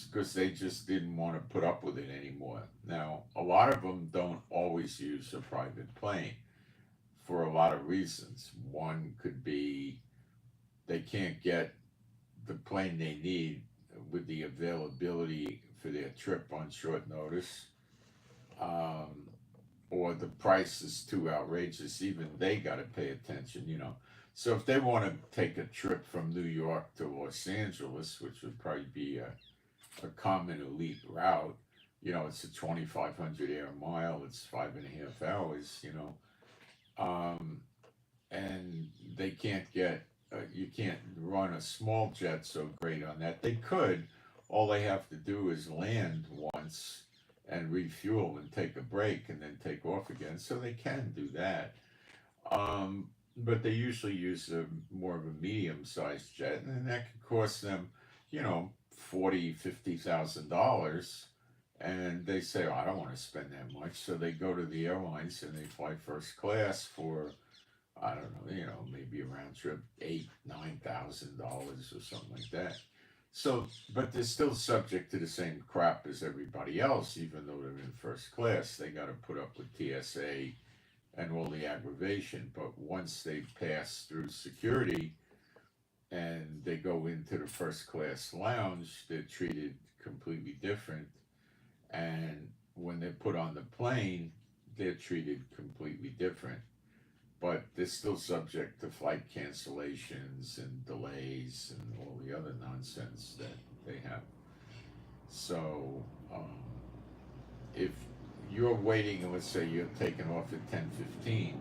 because they just didn't want to put up with it anymore. Now, a lot of them don't always use a private plane for a lot of reasons. One could be they can't get the plane they need with the availability for their trip on short notice, um, or the price is too outrageous. Even they got to pay attention. So if they want to take a trip from New York to Los Angeles, which would probably be a common elite route, it's a 2,500 air mile, it's 5.5 hours, um, and they can't get you can't run a small jet so great on that. They could. All they have to do is land once and refuel and take a break and then take off again. So they can do that. But they usually use more of a medium-sized jet, and that could cost them, 40, $50,000. And they say, oh, I don't want to spend that much. So they go to the airlines and they fly first class for, I don't know, maybe a round trip, $8,000, $9,000 or something like that. So, but they're still subject to the same crap as everybody else, even though they're in first class. They got to put up with TSA and all the aggravation. But once they pass through security and they go into the first class lounge, they're treated completely different. And when they're put on the plane, they're treated completely different. But they're still subject to flight cancellations and delays and all the other nonsense that they have. So, if you're waiting, and let's say you're taking off at 10:15,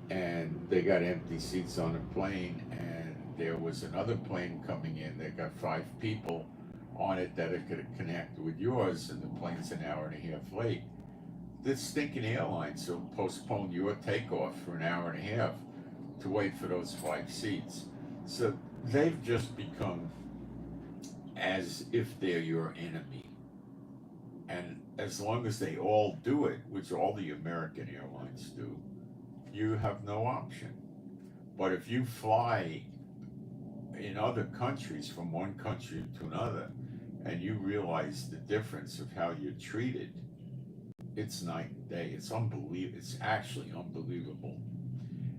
and they got empty seats on the plane, and there was another plane coming in that got 5 people on it that it could connect with yours, and the plane's an hour and a half late, this stinking airlines will postpone your takeoff for an hour and a half to wait for those 5 seats. So they've just become as if they're your enemy. And as long as they all do it, which all the American airlines do, you have no option. But if you fly in other countries from one country to another and you realize the difference of how you're treated, it's night and day. It's unbelievable. It's actually unbelievable.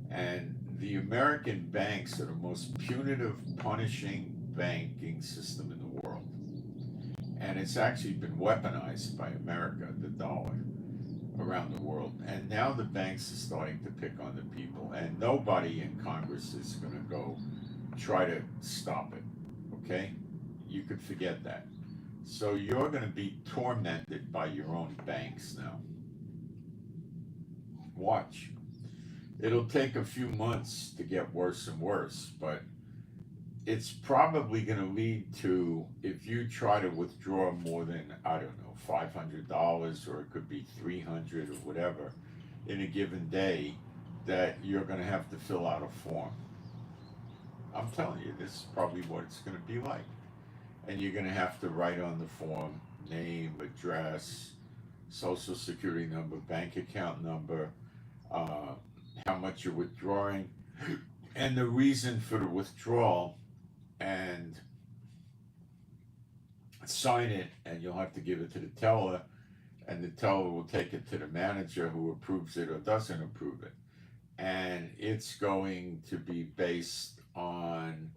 And the American banks are the most punitive, punishing banking system in the world. And it's actually been weaponized by America, the dollar, around the world. And now the banks are starting to pick on the people. And nobody in Congress is going to go try to stop it. Okay? You could forget that. So you're going to be tormented by your own banks now. Watch. It'll take a few months to get worse and worse, but it's probably going to lead to, if you try to withdraw more than, I don't know, $500, or it could be $300 or whatever in a given day, that you're going to have to fill out a form. I'm telling you, this is probably what it's going to be like. And you're going to have to write on the form name, address, social security number, bank account number, how much you're withdrawing, and the reason for the withdrawal, and sign it, and you'll have to give it to the teller, and the teller will take it to the manager, who approves it or doesn't approve it. And it's going to be based on,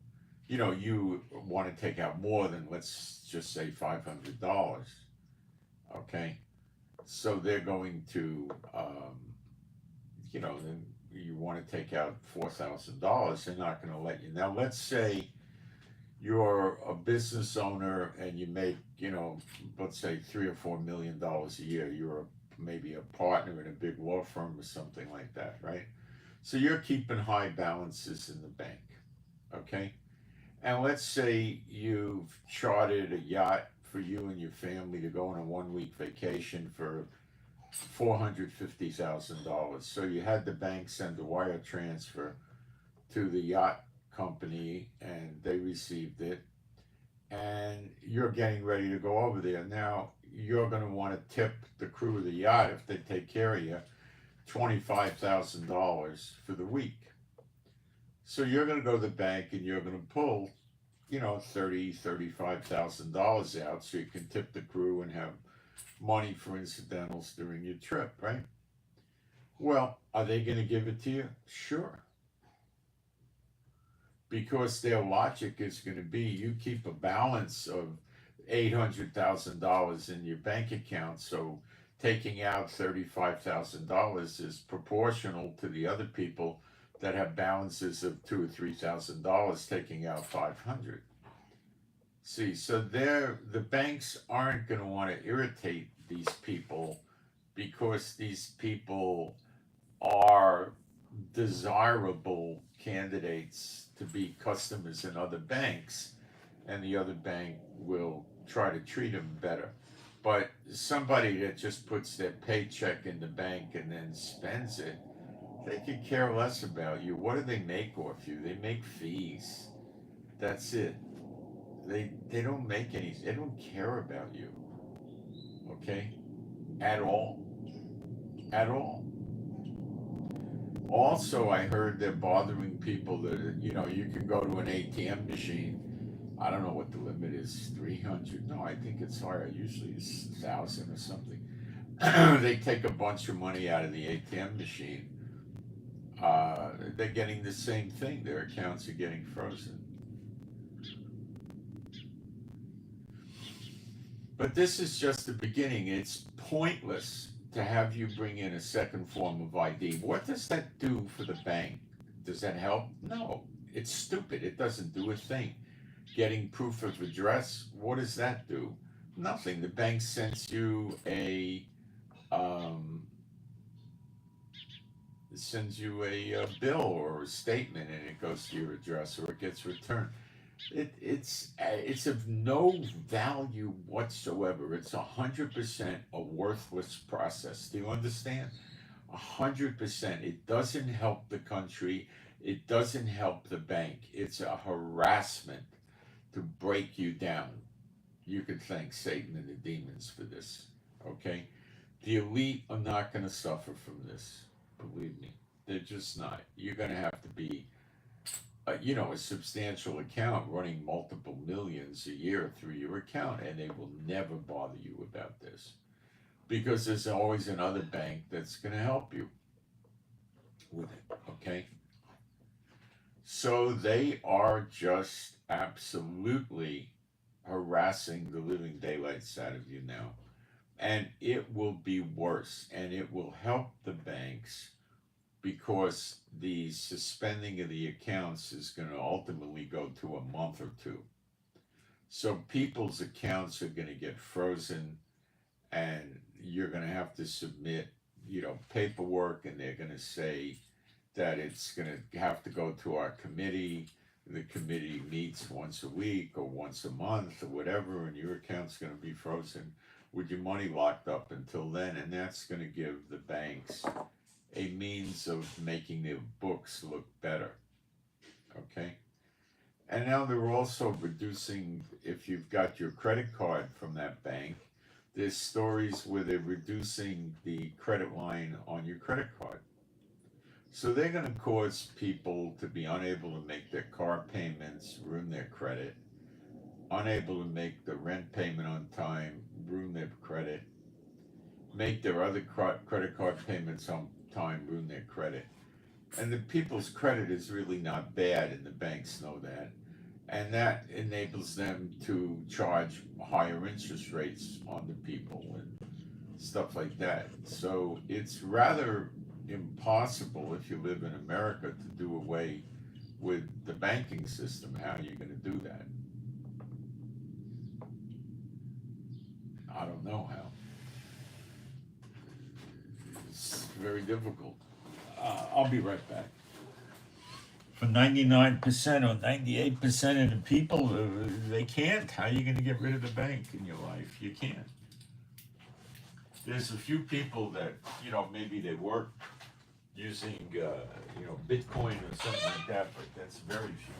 you want to take out more than, let's just say, $500. Okay? So they're going to, then you want to take out $4,000, they're not going to let you. Now, let's say you're a business owner and you make, let's say $3 or $4 million a year. You're maybe a partner in a big law firm or something like that, right? So you're keeping high balances in the bank, okay? And let's say you've chartered a yacht for you and your family to go on a 1-week vacation for $450,000. So you had the bank send a wire transfer to the yacht company, and they received it, and you're getting ready to go over there. Now, you're going to want to tip the crew of the yacht, if they take care of you, $25,000 for the week. So you're going to go to the bank and you're going to pull, $35,000 out so you can tip the crew and have money for incidentals during your trip, right? Well, are they going to give it to you? Sure. Because their logic is going to be you keep a balance of $800,000 in your bank account, so taking out $35,000 is proportional to the other people that have balances of $2,000 or $3,000 taking out $500. See, so the banks aren't going to want to irritate these people because these people are desirable candidates to be customers in other banks, and the other bank will try to treat them better. But somebody that just puts their paycheck in the bank and then spends it, they could care less about you. What do they make off you? They make fees. That's it. They don't make any. They don't care about you. Okay, at all. At all. Also, I heard they're bothering people that, you can go to an ATM machine. I don't know what the limit is, 300. No, I think it's higher. Usually it's 1,000 or something. They take a bunch of money out of the ATM machine. They're getting the same thing. Their accounts are getting frozen. But this is just the beginning. It's pointless to have you bring in a second form of ID. What does that do for the bank? Does that help? No, it's stupid. It doesn't do a thing. Getting proof of address, what does that do? Nothing. The bank sends you a bill or a statement, and it goes to your address, or it gets returned. It's of no value whatsoever. It's 100% a worthless process. Do you understand? 100%. It doesn't help the country. It doesn't help the bank. It's a harassment to break you down. You could thank Satan and the demons for this. Okay? The elite are not going to suffer from this. Believe me. They're just not. You're going to have to be a substantial account running multiple millions a year through your account, and they will never bother you about this because there's always another bank that's going to help you with it, okay? So they are just absolutely harassing the living daylights out of you now, and it will be worse, and it will help the banks because the suspending of the accounts is going to ultimately go to a month or two. So people's accounts are going to get frozen, and you're going to have to submit, paperwork, and they're going to say that it's going to have to go to our committee. The committee meets once a week or once a month or whatever, and your account's going to be frozen with your money locked up until then, and that's going to give the banks a means of making their books look better, okay? And now they're also reducing, if you've got your credit card from that bank, there's stories where they're reducing the credit line on your credit card. So they're going to cause people to be unable to make their car payments, ruin their credit, unable to make the rent payment on time, ruin their credit, make their other credit card payments on time, ruin their credit. And the people's credit is really not bad, and the banks know that. And that enables them to charge higher interest rates on the people and stuff like that. So it's rather impossible if you live in America to do away with the banking system. How are you going to do that? I don't know how. It's very difficult. I'll be right back. For 99% or 98% of the people, they can't. How are you going to get rid of the bank in your life? You can't. There's a few people that, maybe they work using, Bitcoin or something like that, but that's very few.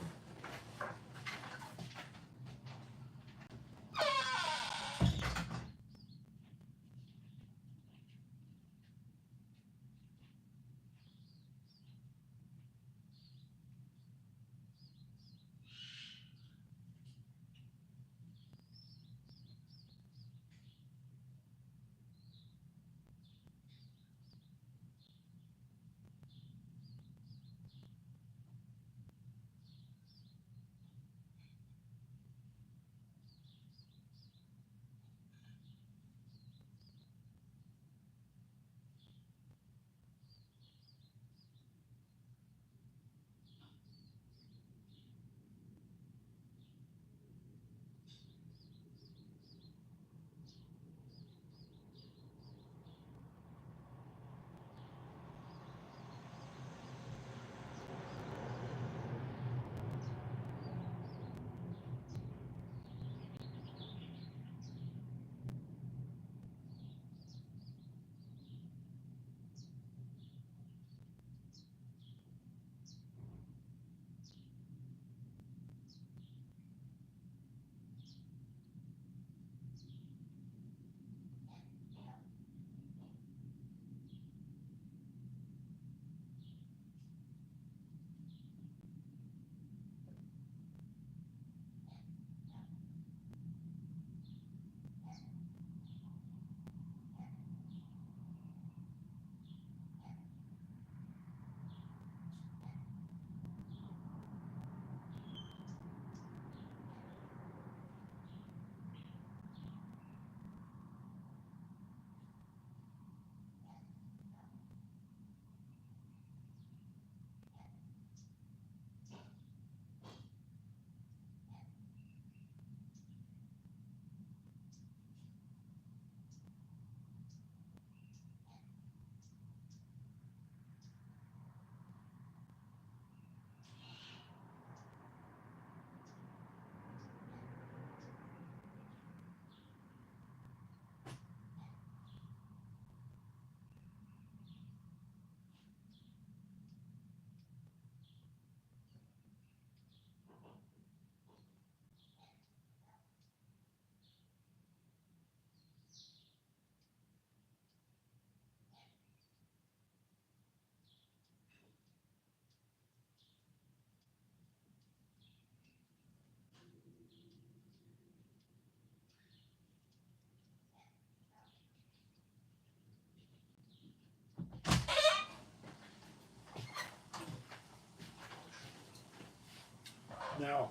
Now,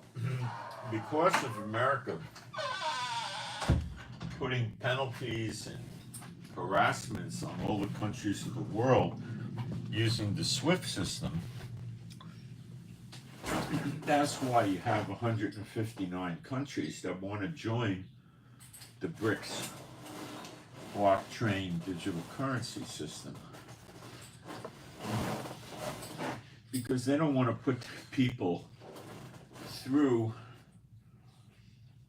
because of America putting penalties and harassments on all the countries of the world using the SWIFT system, that's why you have 159 countries that want to join the BRICS blockchain digital currency system. Because they don't want to put people through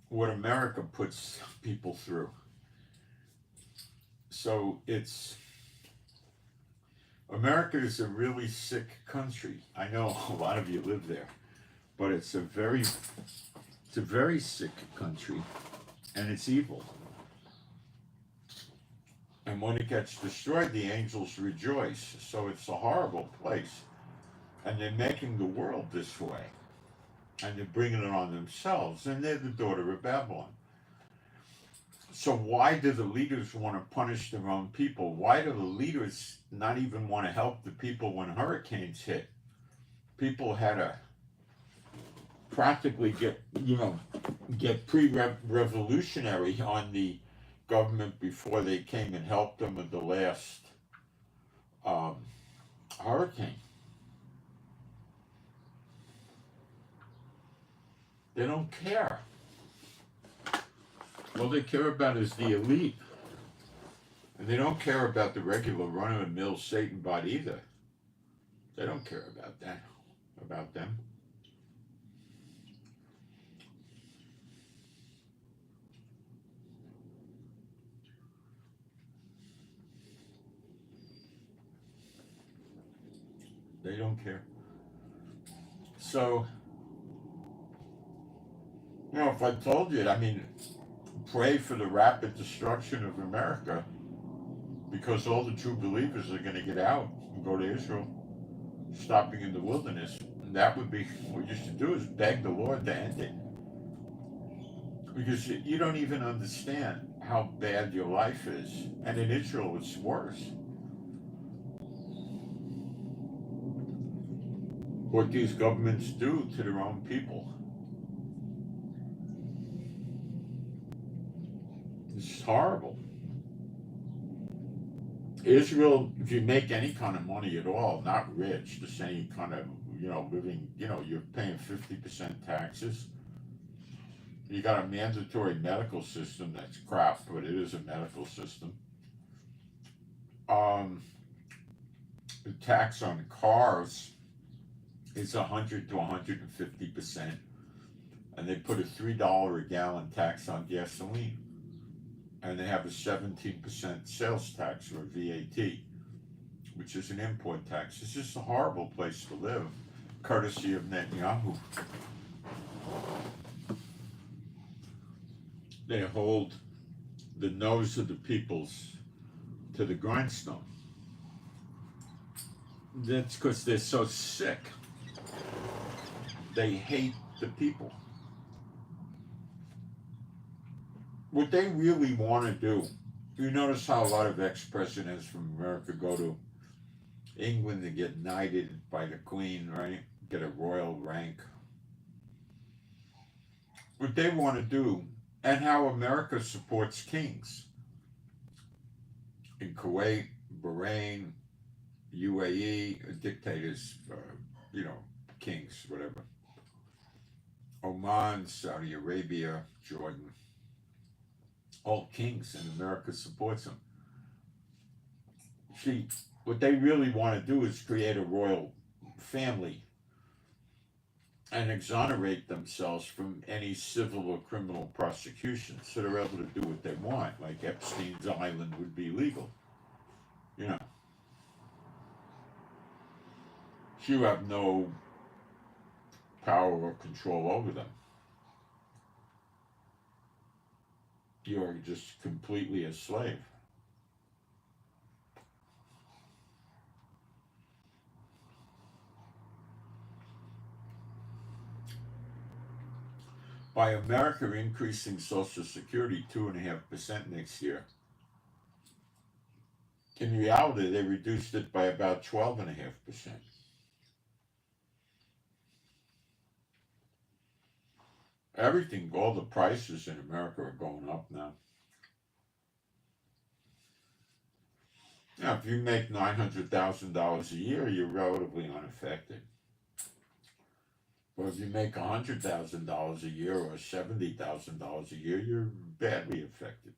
what America puts people through. So America is a really sick country. I know a lot of you live there, but it's a very sick country, and it's evil. And when it gets destroyed, the angels rejoice. So it's a horrible place. And they're making the world this way. And they're bringing it on themselves. And they're the daughter of Babylon. So why do the leaders want to punish their own people? Why do the leaders not even want to help the people when hurricanes hit? People had to practically get pre-revolutionary on the government before they came and helped them with the last hurricane. They don't care. All they care about is the elite. And they don't care about the regular run-of-the-mill Satan bot either. They don't care about that, about them. They don't care. So, if I told you, pray for the rapid destruction of America, because all the true believers are going to get out and go to Israel, stopping in the wilderness. And that would be what you should do, is beg the Lord to end it. Because you don't even understand how bad your life is. And in Israel, it's worse. What these governments do to their own people. It's horrible. Israel, if you make any kind of money at all, not rich, just any kind of, living, you're paying 50% taxes. You got a mandatory medical system that's crap, but it is a medical system. The tax on cars is 100 to 150%, and they put a $3 a gallon tax on gasoline. And they have a 17% sales tax, or VAT, which is an import tax. It's just a horrible place to live, courtesy of Netanyahu. They hold the nose of the peoples to the grindstone. That's because they're so sick. They hate the people. What they really want to do, you notice how a lot of ex-presidents from America go to England to get knighted by the Queen, right? Get a royal rank. What they want to do, and how America supports kings in Kuwait, Bahrain, UAE, dictators, kings, whatever. Oman, Saudi Arabia, Jordan. All kings, and America supports them. See, what they really want to do is create a royal family and exonerate themselves from any civil or criminal prosecution, so they're able to do what they want, like Epstein's Island would be legal. You have no power or control over them. You are just completely a slave. By America increasing Social Security 2.5% next year, in reality, they reduced it by about 12.5%. everything, all the prices in America are going up now. Now, if you make $900,000 a year, you're relatively unaffected. But if you make $100,000 a year or $70,000 a year, you're badly affected.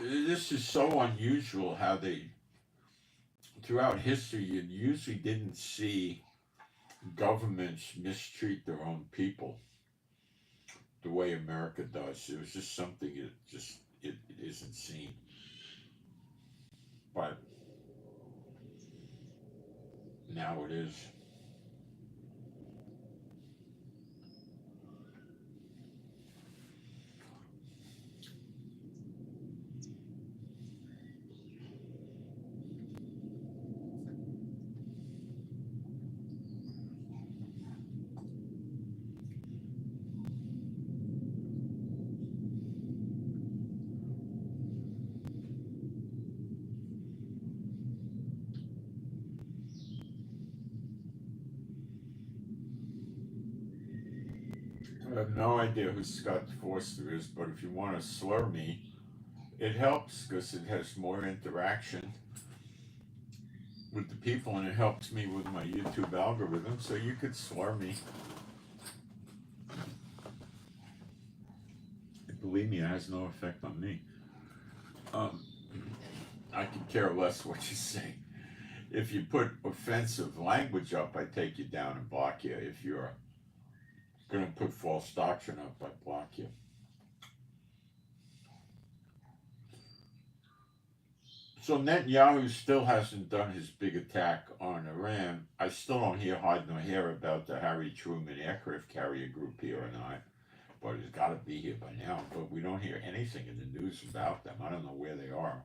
This is so unusual how throughout history, you usually didn't see governments mistreat their own people the way America does. It was just something it isn't seen. But now it is. I have no idea who Scott Forster is, but if you want to slur me, it helps because it has more interaction with the people and it helps me with my YouTube algorithm, so you could slur me. Believe me, it has no effect on me. I could care less what you say. If you put offensive language up, I take you down and block you. If you're going to put false doctrine up, I block you. So Netanyahu still hasn't done his big attack on Iran. I still don't hear hide nor hair about the Harry Truman aircraft carrier group here or not, but it's got to be here by now. But we don't hear anything in the news about them. I don't know where they are.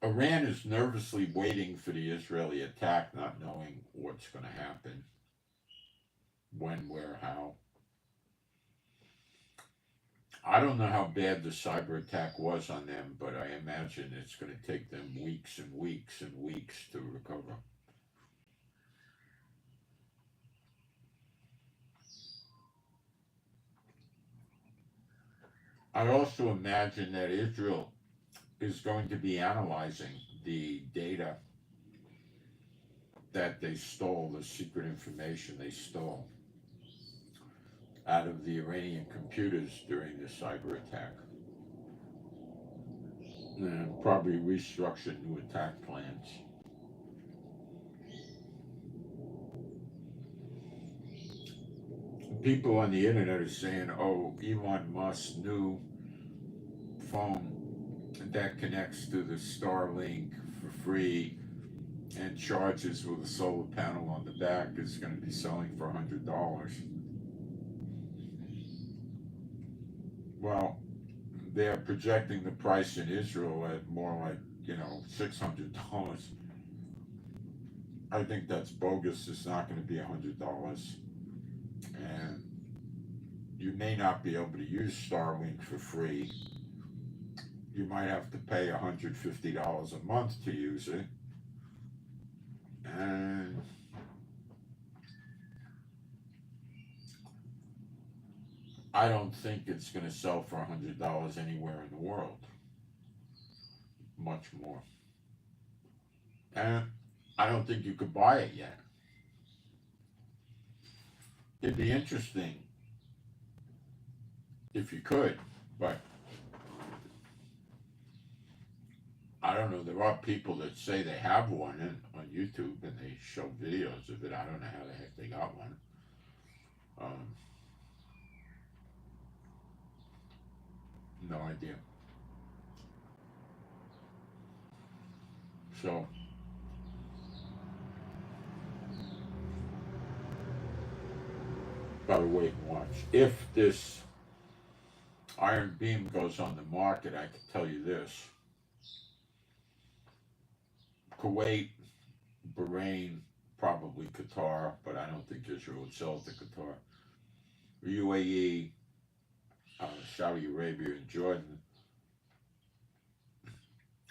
Iran is nervously waiting for the Israeli attack, not knowing what's going to happen, when, where, how. I don't know how bad the cyber attack was on them, but I imagine it's going to take them weeks and weeks and weeks to recover. I also imagine that Israel is going to be analyzing the data that they stole, the secret information they stole out of the Iranian computers during the cyber attack. And probably restructure new attack plans. People on the internet are saying, oh, Elon Musk's new phone that connects to the Starlink for free and charges with a solar panel on the back is going to be selling for $100. Well, they're projecting the price in Israel at more like, $600. I think that's bogus. It's not going to be $100. And you may not be able to use Starlink for free. You might have to pay $150 a month to use it. And I don't think it's going to sell for $100 anywhere in the world. Much more. And I don't think you could buy it yet. It'd be interesting if you could, but I don't know. There are people that say they have one on YouTube and they show videos of it. I don't know how the heck they got one. No idea. So Gotta wait and watch. If this Iron Beam goes on the market, I can tell you this. Kuwait, Bahrain, probably Qatar, but I don't think Israel would sell it to Qatar. UAE, Saudi Arabia, and Jordan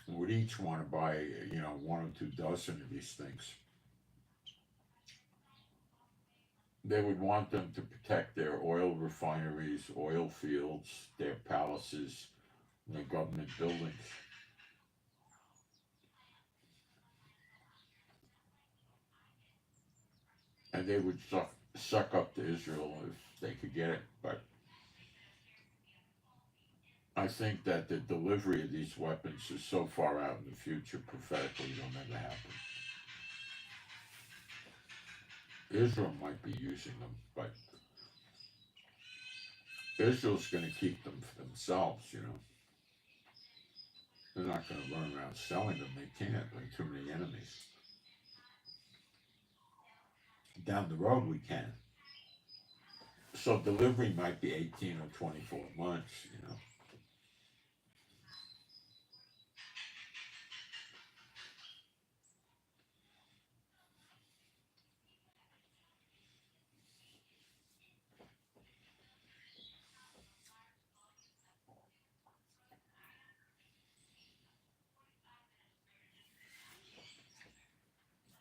would each want to buy, 1 or 2 dozen of these things. They would want them to protect their oil refineries, oil fields, their palaces, and their government buildings. And they would suck up to Israel if they could get it. But I think that the delivery of these weapons is so far out in the future, prophetically, it'll never happen. Israel might be using them, but Israel's going to keep them for themselves, They're not going to run around selling them. They can't. There are too many enemies. Down the road, we can. So delivery might be 18 or 24 months,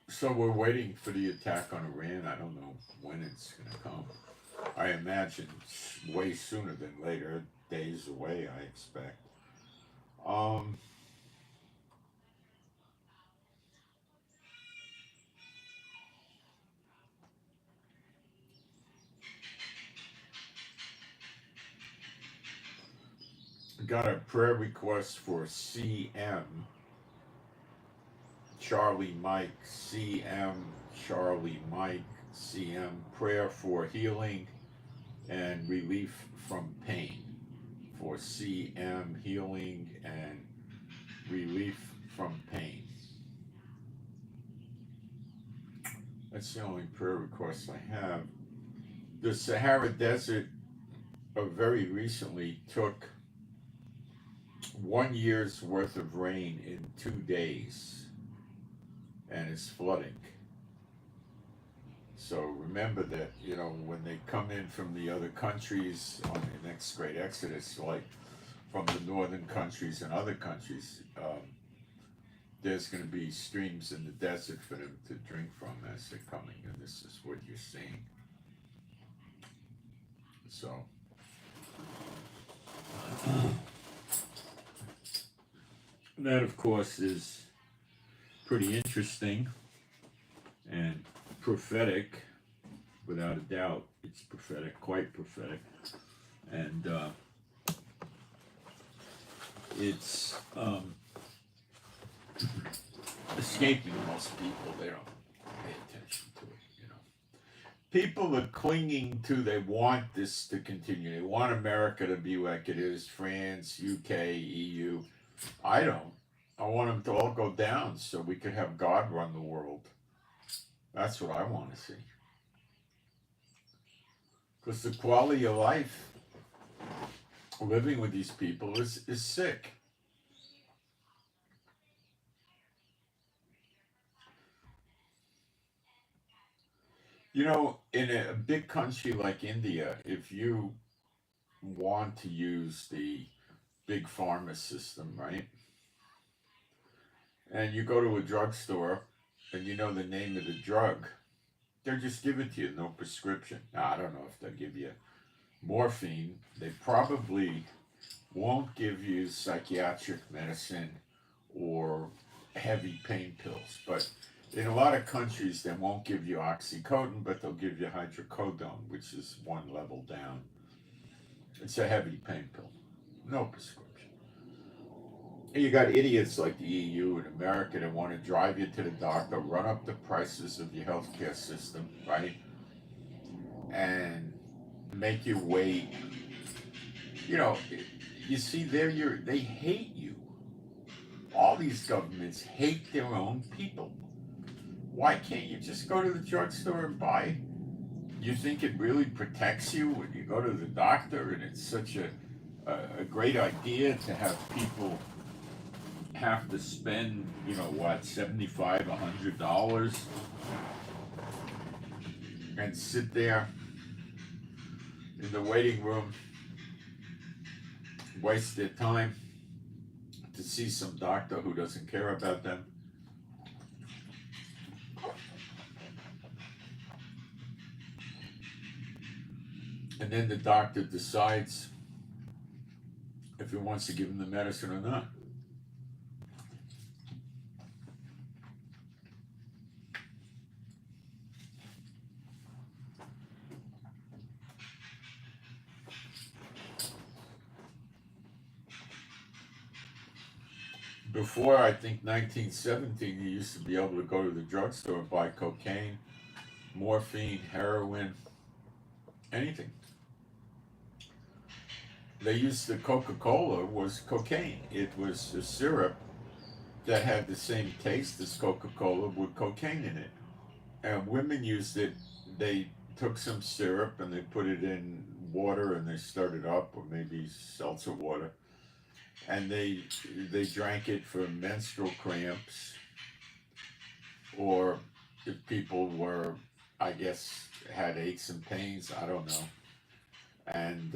So we're waiting for the attack on Iran. I don't know when it's going to come. I imagine it's way sooner than later, days away, I expect. Got a prayer request for CM Charlie Mike, CM Charlie Mike, CM, prayer for healing and relief from pain. For CM, healing and relief from pain. That's the only prayer request I have. The Sahara Desert very recently took 1 year's worth of rain in 2 days, and it's flooding. So remember that, when they come in from the other countries on the next great exodus, like from the northern countries and other countries, there's going to be streams in the desert for them to drink from as they're coming, and this is what you're seeing. So that, of course, is pretty interesting and prophetic, without a doubt. It's prophetic, quite prophetic, and it's escaping most people. They don't pay attention to it, People are clinging to, they want this to continue. They want America to be like it is, France, UK, EU. I don't. I want them to all go down so we could have God run the world. That's what I want to see. Because the quality of life living with these people is sick. In a big country like India, if you want to use the big pharma system, right? And you go to a drugstore and you know the name of the drug, they'll just give it to you, no prescription. Now, I don't know if they'll give you morphine. They probably won't give you psychiatric medicine or heavy pain pills. But in a lot of countries, they won't give you oxycodone, but they'll give you hydrocodone, which is one level down. It's a heavy pain pill, no prescription. You got idiots like the EU and America that want to drive you to the doctor, run up the prices of your healthcare system, right? And make you wait. You see, they hate you. All these governments hate their own people. Why can't you just go to the drugstore and buy You think it really protects you when you go to the doctor, and it's such a great idea to have people have to spend, $75, $100 and sit there in the waiting room, waste their time to see some doctor who doesn't care about them. And then the doctor decides if he wants to give them the medicine or not. Before, I think 1917, you used to be able to go to the drugstore and buy cocaine, morphine, heroin, anything. They used the Coca-Cola was cocaine. It was a syrup that had the same taste as Coca-Cola with cocaine in it. And women used it. They took some syrup and they put it in water and they stirred it up, or maybe seltzer water, and they drank it for menstrual cramps, or if people were, I guess, had aches and pains, I don't know. And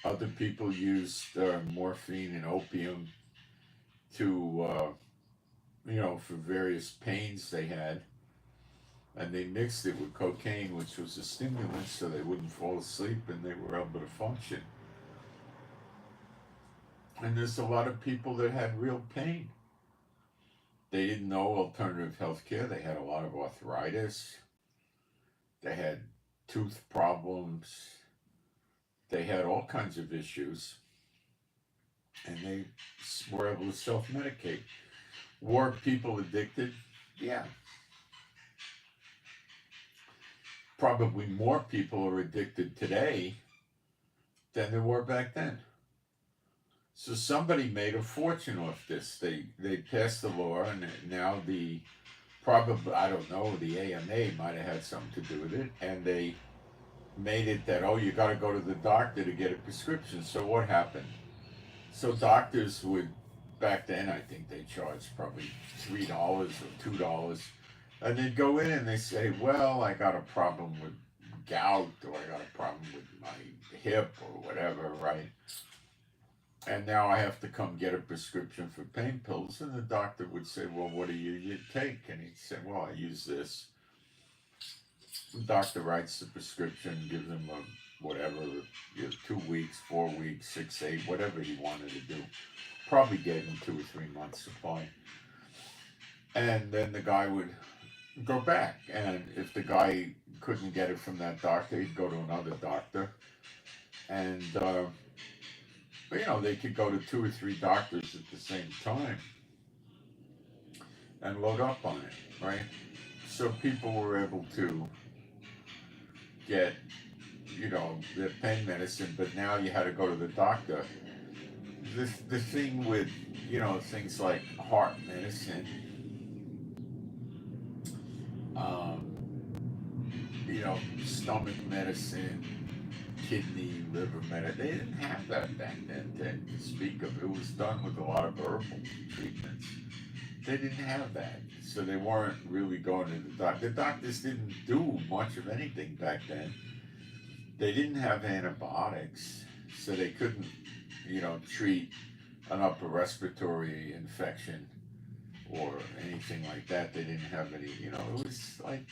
other people used morphine and opium to, for various pains they had. And they mixed it with cocaine, which was a stimulant, so they wouldn't fall asleep and they were able to function. And there's a lot of people that had real pain. They didn't know alternative health care. They had a lot of arthritis. They had tooth problems. They had all kinds of issues. And they were able to self-medicate. Were people addicted? Yeah. Probably more people are addicted today than there were back then. So somebody made a fortune off this. They passed the law, and now probably, I don't know, the AMA might have had something to do with it, and they made it that, you got to go to the doctor to get a prescription. So what happened? So doctors would, back then, I think they charged probably $3 or $2, and they'd go in and they say, well, I got a problem with gout, or I got a problem with my hip, or whatever, right? And now I have to come get a prescription for pain pills. And the doctor would say, well, what do you take? And he'd say, well, I use this. The doctor writes the prescription, gives him whatever, 2 weeks, 4 weeks, 6, 8, whatever he wanted to do. Probably gave him 2 or 3 months supply. And then the guy would go back. And if the guy couldn't get it from that doctor, he'd go to another doctor. And, they could go to 2 or 3 doctors at the same time and load up on it, right? So people were able to get, their pain medicine, but now you had to go to the doctor. The thing with, things like heart medicine, stomach medicine, kidney, liver medicine. They didn't have that back then to speak of. It was done with a lot of herbal treatments. They didn't have that. So they weren't really going to the doctor. The doctors didn't do much of anything back then. They didn't have antibiotics, so they couldn't, treat an upper respiratory infection or anything like that. They didn't have any, it was like,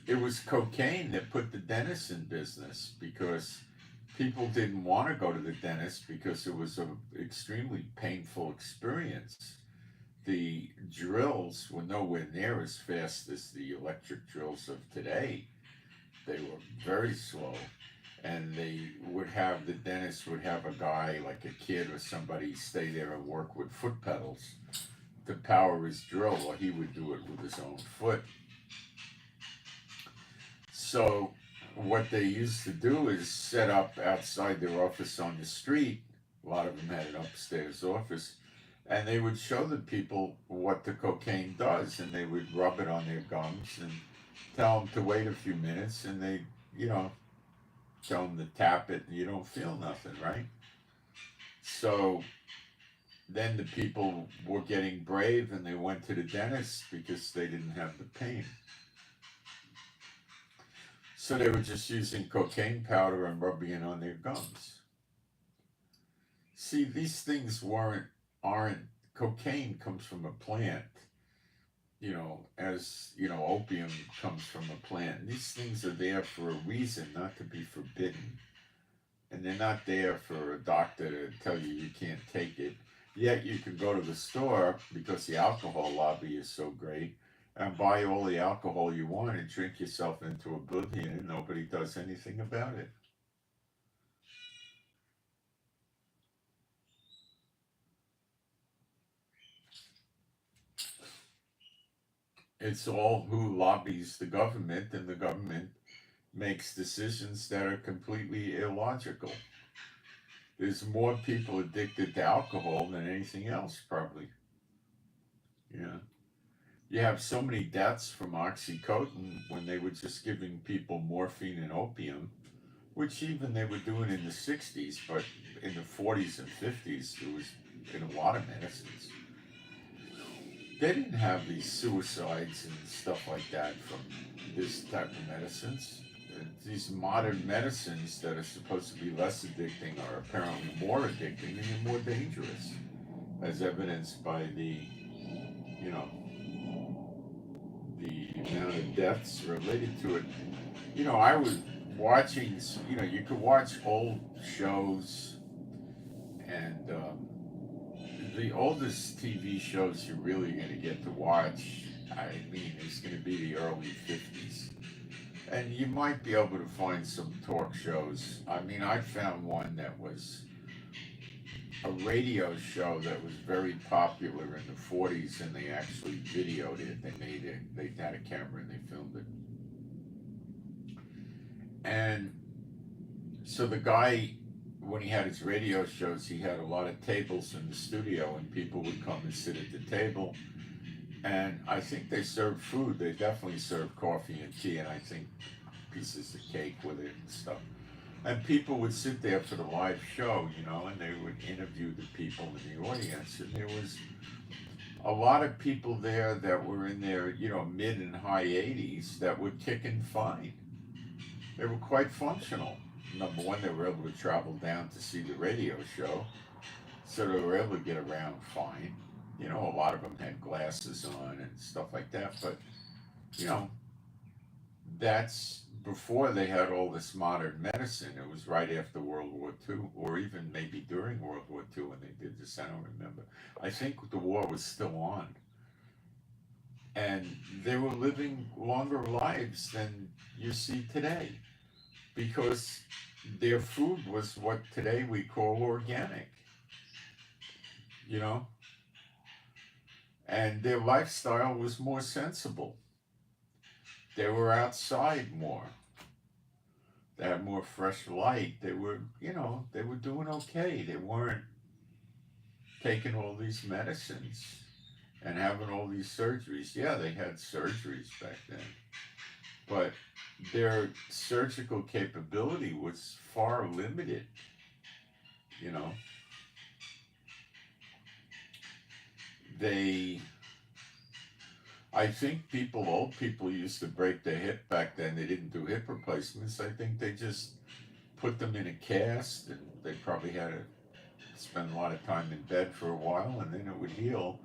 it was cocaine that put the dentist in business, because people didn't want to go to the dentist because it was an extremely painful experience. The drills were nowhere near as fast as the electric drills of today. They were very slow, and the dentist would have a guy, like a kid or somebody, stay there and work with foot pedals to power his drill, while he would do it with his own foot. So what they used to do is set up outside their office on the street. A lot of them had an upstairs office, And they would show the people what the cocaine does, and they would rub it on their gums and tell them to wait a few minutes, and they, you know, tell them to tap it, and you don't feel nothing, right? So then the people were getting brave, and they went to the dentist because they didn't have the pain. So they were just using cocaine powder and rubbing it on their gums. See, these things aren't cocaine comes from a plant, you know, as you know, opium comes from a plant. These things are there for a reason, not to be forbidden. And they're not there for a doctor to tell you can't take it. Yet you can go to the store because the alcohol lobby is so great and buy all the alcohol you want and drink yourself into oblivion, and nobody does anything about it. It's all who lobbies the government, and the government makes decisions that are completely illogical. There's more people addicted to alcohol than anything else, probably. Yeah. You have so many deaths from oxycodone when they were just giving people morphine and opium, which even they were doing in the 60s, but in the 40s and 50s, it was in a lot of medicines. They didn't have these suicides and stuff like that from this type of medicines. These modern medicines that are supposed to be less addicting are apparently more addicting and more dangerous, as evidenced by the, you know, the amount of deaths related to it. You know, I was watching, you know, you could watch old shows, and the oldest TV shows you're really going to get to watch, I mean, is going to be the early 50s. And you might be able to find some talk shows. I mean, I found one that was a radio show that was very popular in the 40s, and they actually videoed it. They made it, they had a camera and they filmed it. And so the guy, when he had his radio shows, he had a lot of tables in the studio, and people would come and sit at the table. And I think they served food. They definitely served coffee and tea, and I think pieces of cake with it and stuff. And people would sit there for the live show, you know, and they would interview the people in the audience. And there was a lot of people there that were in their, you know, mid and high 80s that were kicking fine. They were quite functional. Number one, they were able to travel down to see the radio show, so they were able to get around fine. You know, a lot of them had glasses on and stuff like that, but, you know, that's before they had all this modern medicine. It was right after World War II, or even maybe during World War II when they did this. I don't remember. I think the war was still on. And they were living longer lives than you see today because their food was what today we call organic, you know, and their lifestyle was more sensible. They were outside more. They had more fresh light. They were, you know, they were doing okay. They weren't taking all these medicines and having all these surgeries. Yeah, they had surgeries back then, but their surgical capability was far limited, you know. They, I think old people used to break their hip back then. They didn't do hip replacements. I think they just put them in a cast, and they probably had to spend a lot of time in bed for a while, and then it would heal,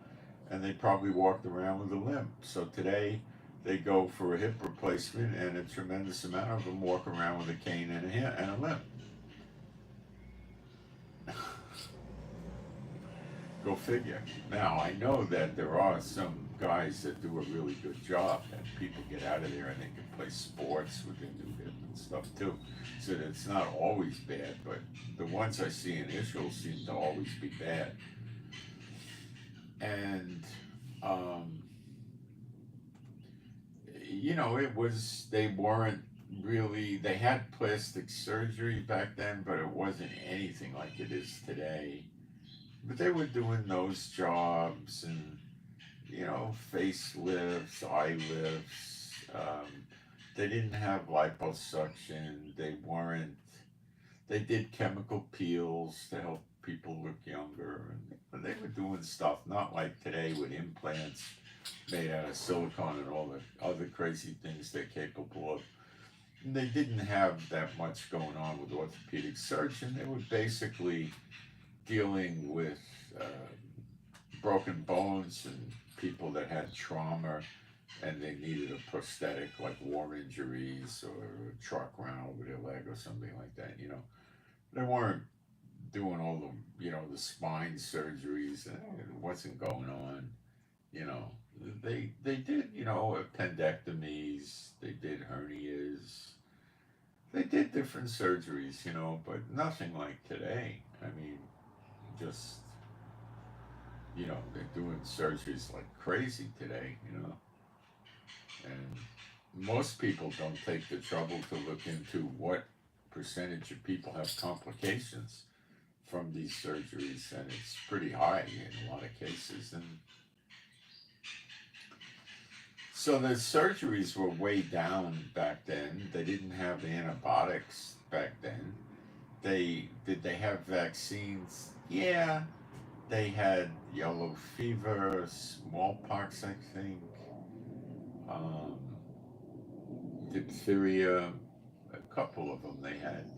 and they probably walked around with a limp. So today, they go for a hip replacement, and a tremendous amount of them walk around with a cane and a limp. Go figure. Now, I know that there are some guys that do a really good job, and people get out of there and they can play sports with their new hip and stuff too. So that it's not always bad, but the ones I see in Israel seem to always be bad. And, um, you know, they weren't really, they had plastic surgery back then, but it wasn't anything like it is today. but they were doing nose jobs and, facelifts, eye lifts. They didn't have liposuction. They did chemical peels to help people look younger. And they were doing stuff not like today with implants made out of silicone and all the other crazy things they're capable of. And they didn't have that much going on with orthopedic surgeon. They were basically dealing with uh, broken bones and people that had trauma and they needed a prosthetic like war injuries or a truck ran over their leg or something like that. They weren't doing all the spine surgeries. It wasn't going on. You know, they did, appendectomies. They did hernias. They did different surgeries, but nothing like today. I mean, just they're doing surgeries like crazy today. And most people don't take the trouble to look into what percentage of people have complications from these surgeries, and it's pretty high in a lot of cases. And so the surgeries were way down back then. They didn't have antibiotics back then. Did they have vaccines? Yeah, they had yellow fever, smallpox, I think, um, diphtheria, a couple of them they had.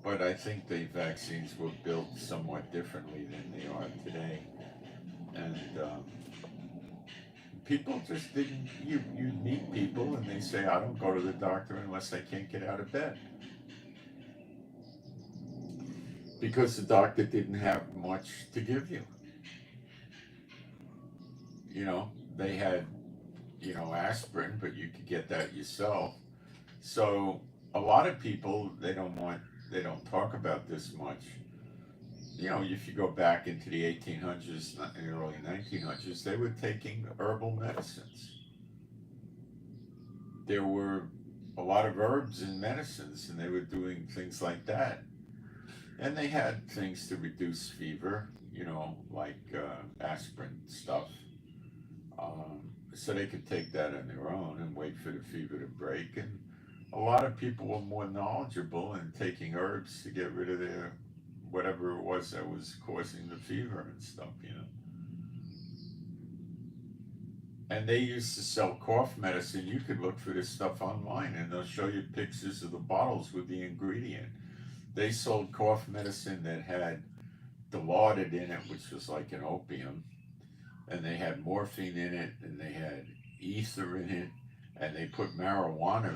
But I think the vaccines were built somewhat differently than they are today. And people just didn't, you meet people and they say, I don't go to the doctor unless I can't get out of bed. Because the doctor didn't have much to give you. They had, aspirin, but you could get that yourself. So a lot of people, they don't talk about this much. If you go back into the 1800s and early 1900s, they were taking herbal medicines. There were a lot of herbs in medicines, and they were doing things like that. And they had things to reduce fever, like aspirin stuff. So they could take that on their own and wait for the fever to break. And a lot of people were more knowledgeable in taking herbs to get rid of their whatever it was that was causing the fever and stuff. And they used to sell cough medicine. You could look for this stuff online and they'll show you pictures of the bottles with the ingredient. They sold cough medicine that had dilaudid in it, which was like an opium, and they had morphine in it, and they had ether in it, and they put marijuana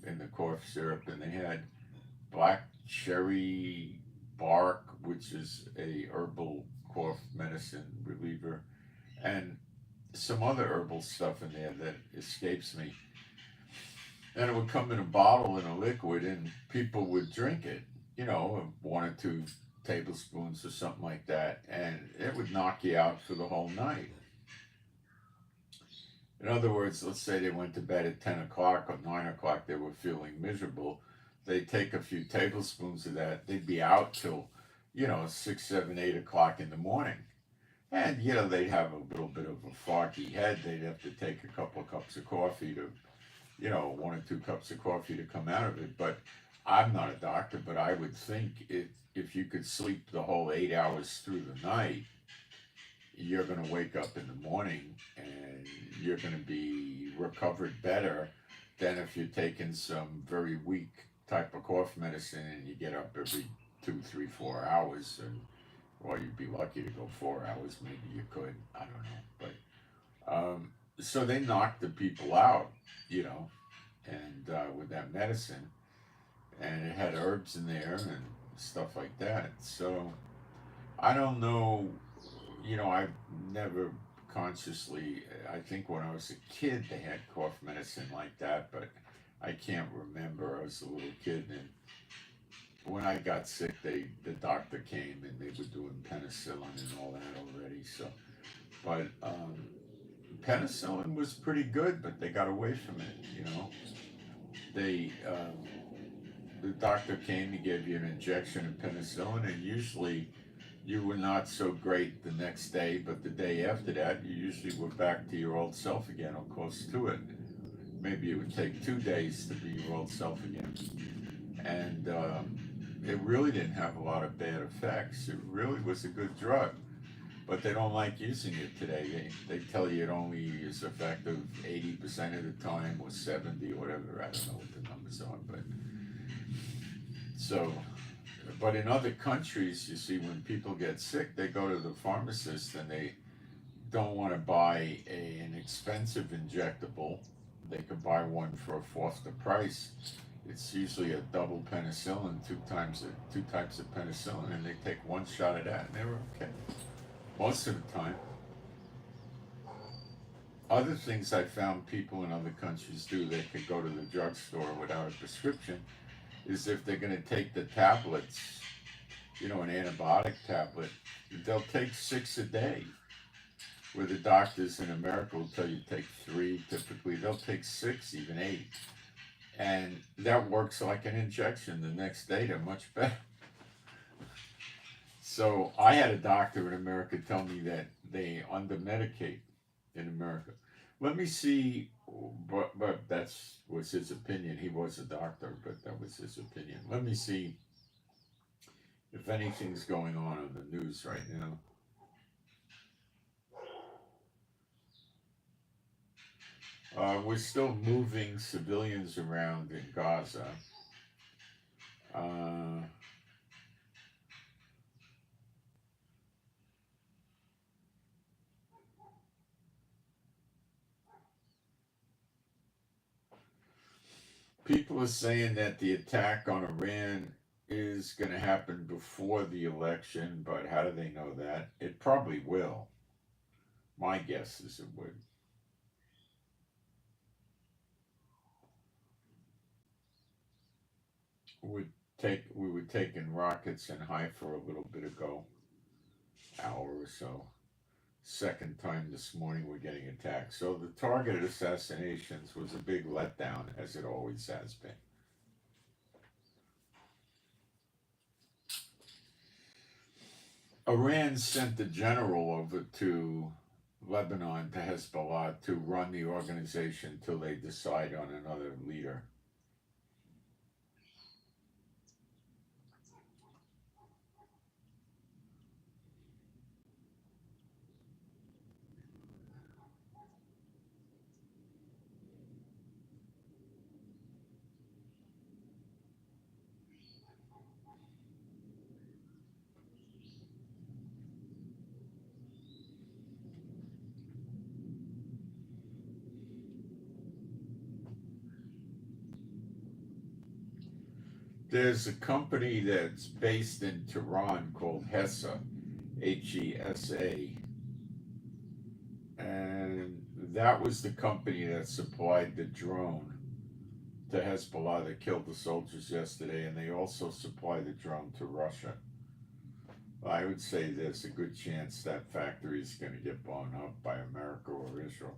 in the cough syrup, and they had black cherry bark, which is a herbal cough medicine reliever, and some other herbal stuff in there that escapes me. And it would come in a bottle in a liquid, and people would drink it, 1 or 2 tablespoons or something like that, and it would knock you out for the whole night. In other words, let's say they went to bed at 10 o'clock or 9 o'clock, they were feeling miserable. They'd take a few tablespoons of that, they'd be out till, 6, 7, 8 o'clock in the morning. And, they'd have a little bit of a foggy head. They'd have to take a couple of cups of coffee to, 1 or 2 cups of coffee to come out of it. But I'm not a doctor, but I would think if you could sleep the whole 8 hours through the night, you're going to wake up in the morning and you're going to be recovered better than if you're taking some very weak type of cough medicine and you get up every 2, 3, 4 hours. And well, you'd be lucky to go 4 hours. Maybe you could. I don't know. But so they knocked the people out, and with that medicine, and it had herbs in there and stuff like that. So I don't know. I've never consciously. I think when I was a kid, they had cough medicine like that, but I can't remember. I was a little kid, and when I got sick, the doctor came and they were doing penicillin and all that already. So, but penicillin was pretty good, but they got away from it. They the doctor came to give you an injection of penicillin, and usually you were not so great the next day, but the day after that, you usually were back to your old self again, or close to it. Maybe it would take 2 days to be your old self again. And it really didn't have a lot of bad effects. It really was a good drug, but they don't like using it today. They tell you it only is effective 80% of the time, or 70, or whatever. I don't know what the numbers are, but so. But in other countries, you see, when people get sick, they go to the pharmacist and they don't want to buy an expensive injectable. They could buy one for a fourth the price. It's usually a double penicillin, two types of penicillin, and they take one shot of that, and they're okay most of the time. Other things I found people in other countries do, they could go to the drugstore without a prescription, is if they're going to take the tablets, an antibiotic tablet, they'll take 6 a day. Where the doctors in America will tell you to take 3, typically they'll take 6, even 8. And that works like an injection. The next day they're much better. So I had a doctor in America tell me that they under-medicate in America. Let me see, but that was his opinion. He was a doctor, but that was his opinion. Let me see if anything's going on the news right now. We're still moving civilians around in Gaza. People are saying that the attack on Iran is going to happen before the election, but how do they know that? It probably will. My guess is it would. We were taking rockets in Haifa a little bit ago, hour or so. Second time this morning we're getting attacked. So the targeted assassinations was a big letdown, as it always has been. Iran sent the general over to Lebanon, to Hezbollah, to run the organization till they decide on another leader. There's a company that's based in Tehran called HESA, HESA, and that was the company that supplied the drone to Hezbollah that killed the soldiers yesterday, and they also supply the drone to Russia. I would say there's a good chance that factory is going to get blown up by America or Israel.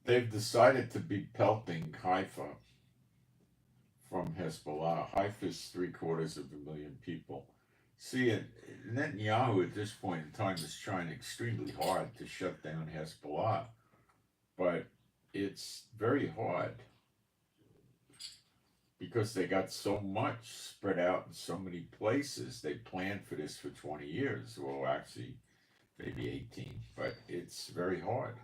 They've decided to be pelting Haifa from Hezbollah. Haifa is 750,000 people. See, Netanyahu at this point in time is trying extremely hard to shut down Hezbollah, but it's very hard because they got so much spread out in so many places. They planned for this for 20 years. Well, actually, maybe 18, but it's very hard.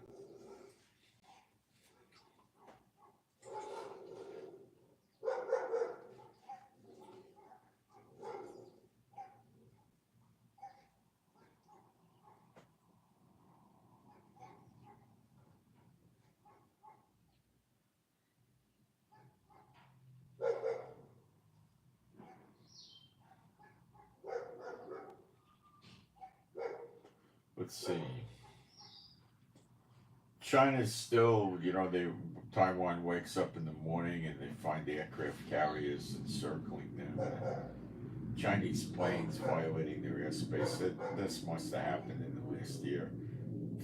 Let's see. China's still, Taiwan wakes up in the morning and they find aircraft carriers encircling them. Chinese planes violating their airspace. This must have happened in the last year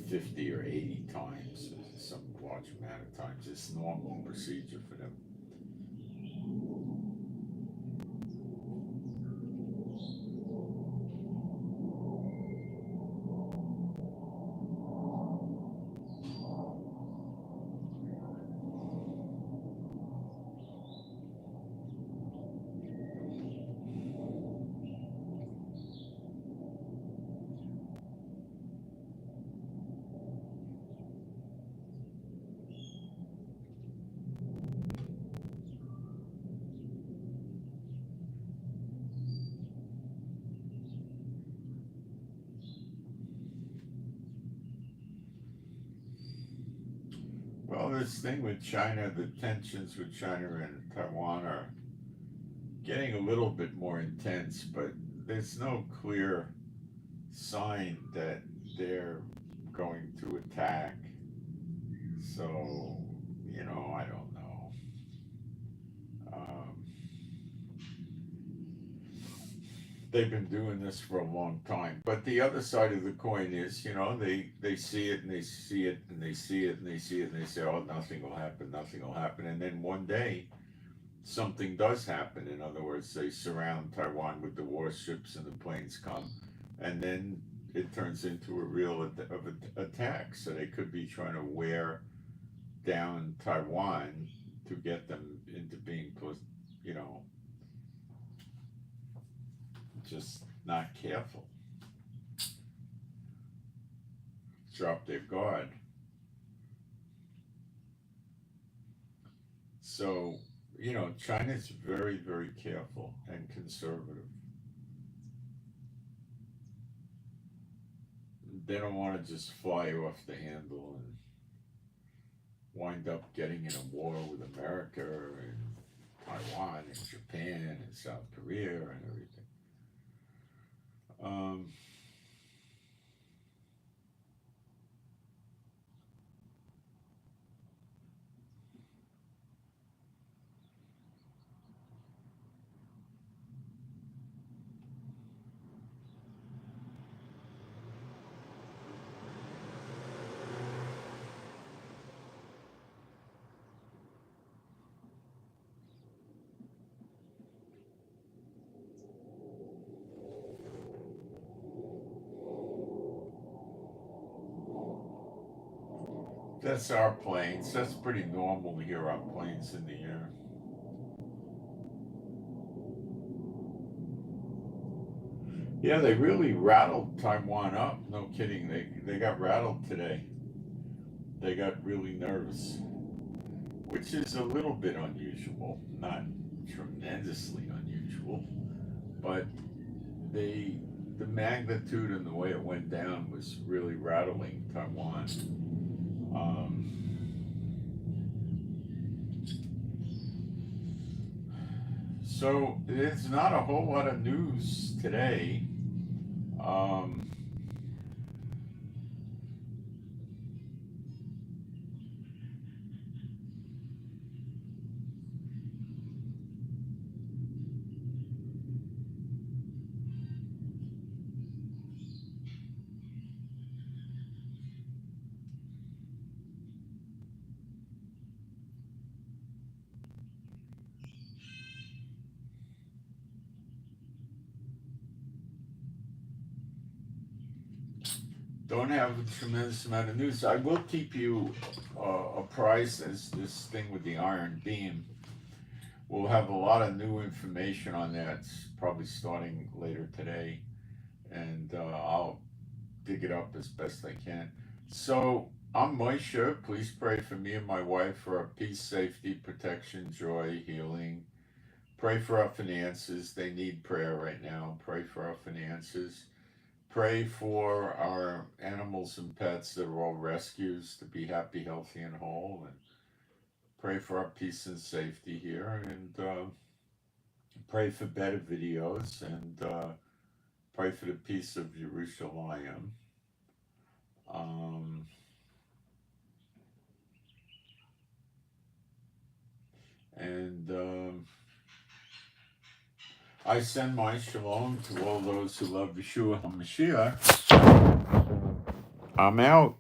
50 or 80 times. Some large amount of time, just normal procedure for them. Well, this thing with China, the tensions with China and Taiwan are getting a little bit more intense, but there's no clear sign that they're going to attack. So, I don't know. They've been doing this for a long time. But the other side of the coin is, they see it and they see it and they see it and they see it and they say, oh, nothing will happen, nothing will happen. And then one day, something does happen. In other words, they surround Taiwan with the warships and the planes come. And then it turns into a real attack. So they could be trying to wear down Taiwan to get them into being, just not careful. Drop their guard. So, China's very, very careful and conservative. They don't want to just fly off the handle and wind up getting in a war with America and Taiwan and Japan and South Korea and everything. That's our planes. That's pretty normal to hear our planes in the air. Yeah, they really rattled Taiwan up. No kidding. They got rattled today. They got really nervous, which is a little bit unusual. Not tremendously unusual, but the magnitude and the way it went down was really rattling Taiwan. So there's not a whole lot of news today. Don't have a tremendous amount of news. I will keep you apprised as this thing with the iron beam. We'll have a lot of new information on that, probably starting later today, and I'll dig it up as best I can. So I'm Moshe. Please pray for me and my wife for our peace, safety, protection, joy, healing. Pray for our finances. They need prayer right now. Pray for our finances. Pray for our animals and pets that are all rescues to be happy, healthy, and whole. And pray for our peace and safety here. And pray for better videos. And pray for the peace of Jerusalem. I send my shalom to all those who love Yeshua HaMashiach. I'm out.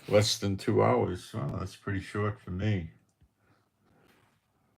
Less than 2 hours. Well, that's pretty short for me.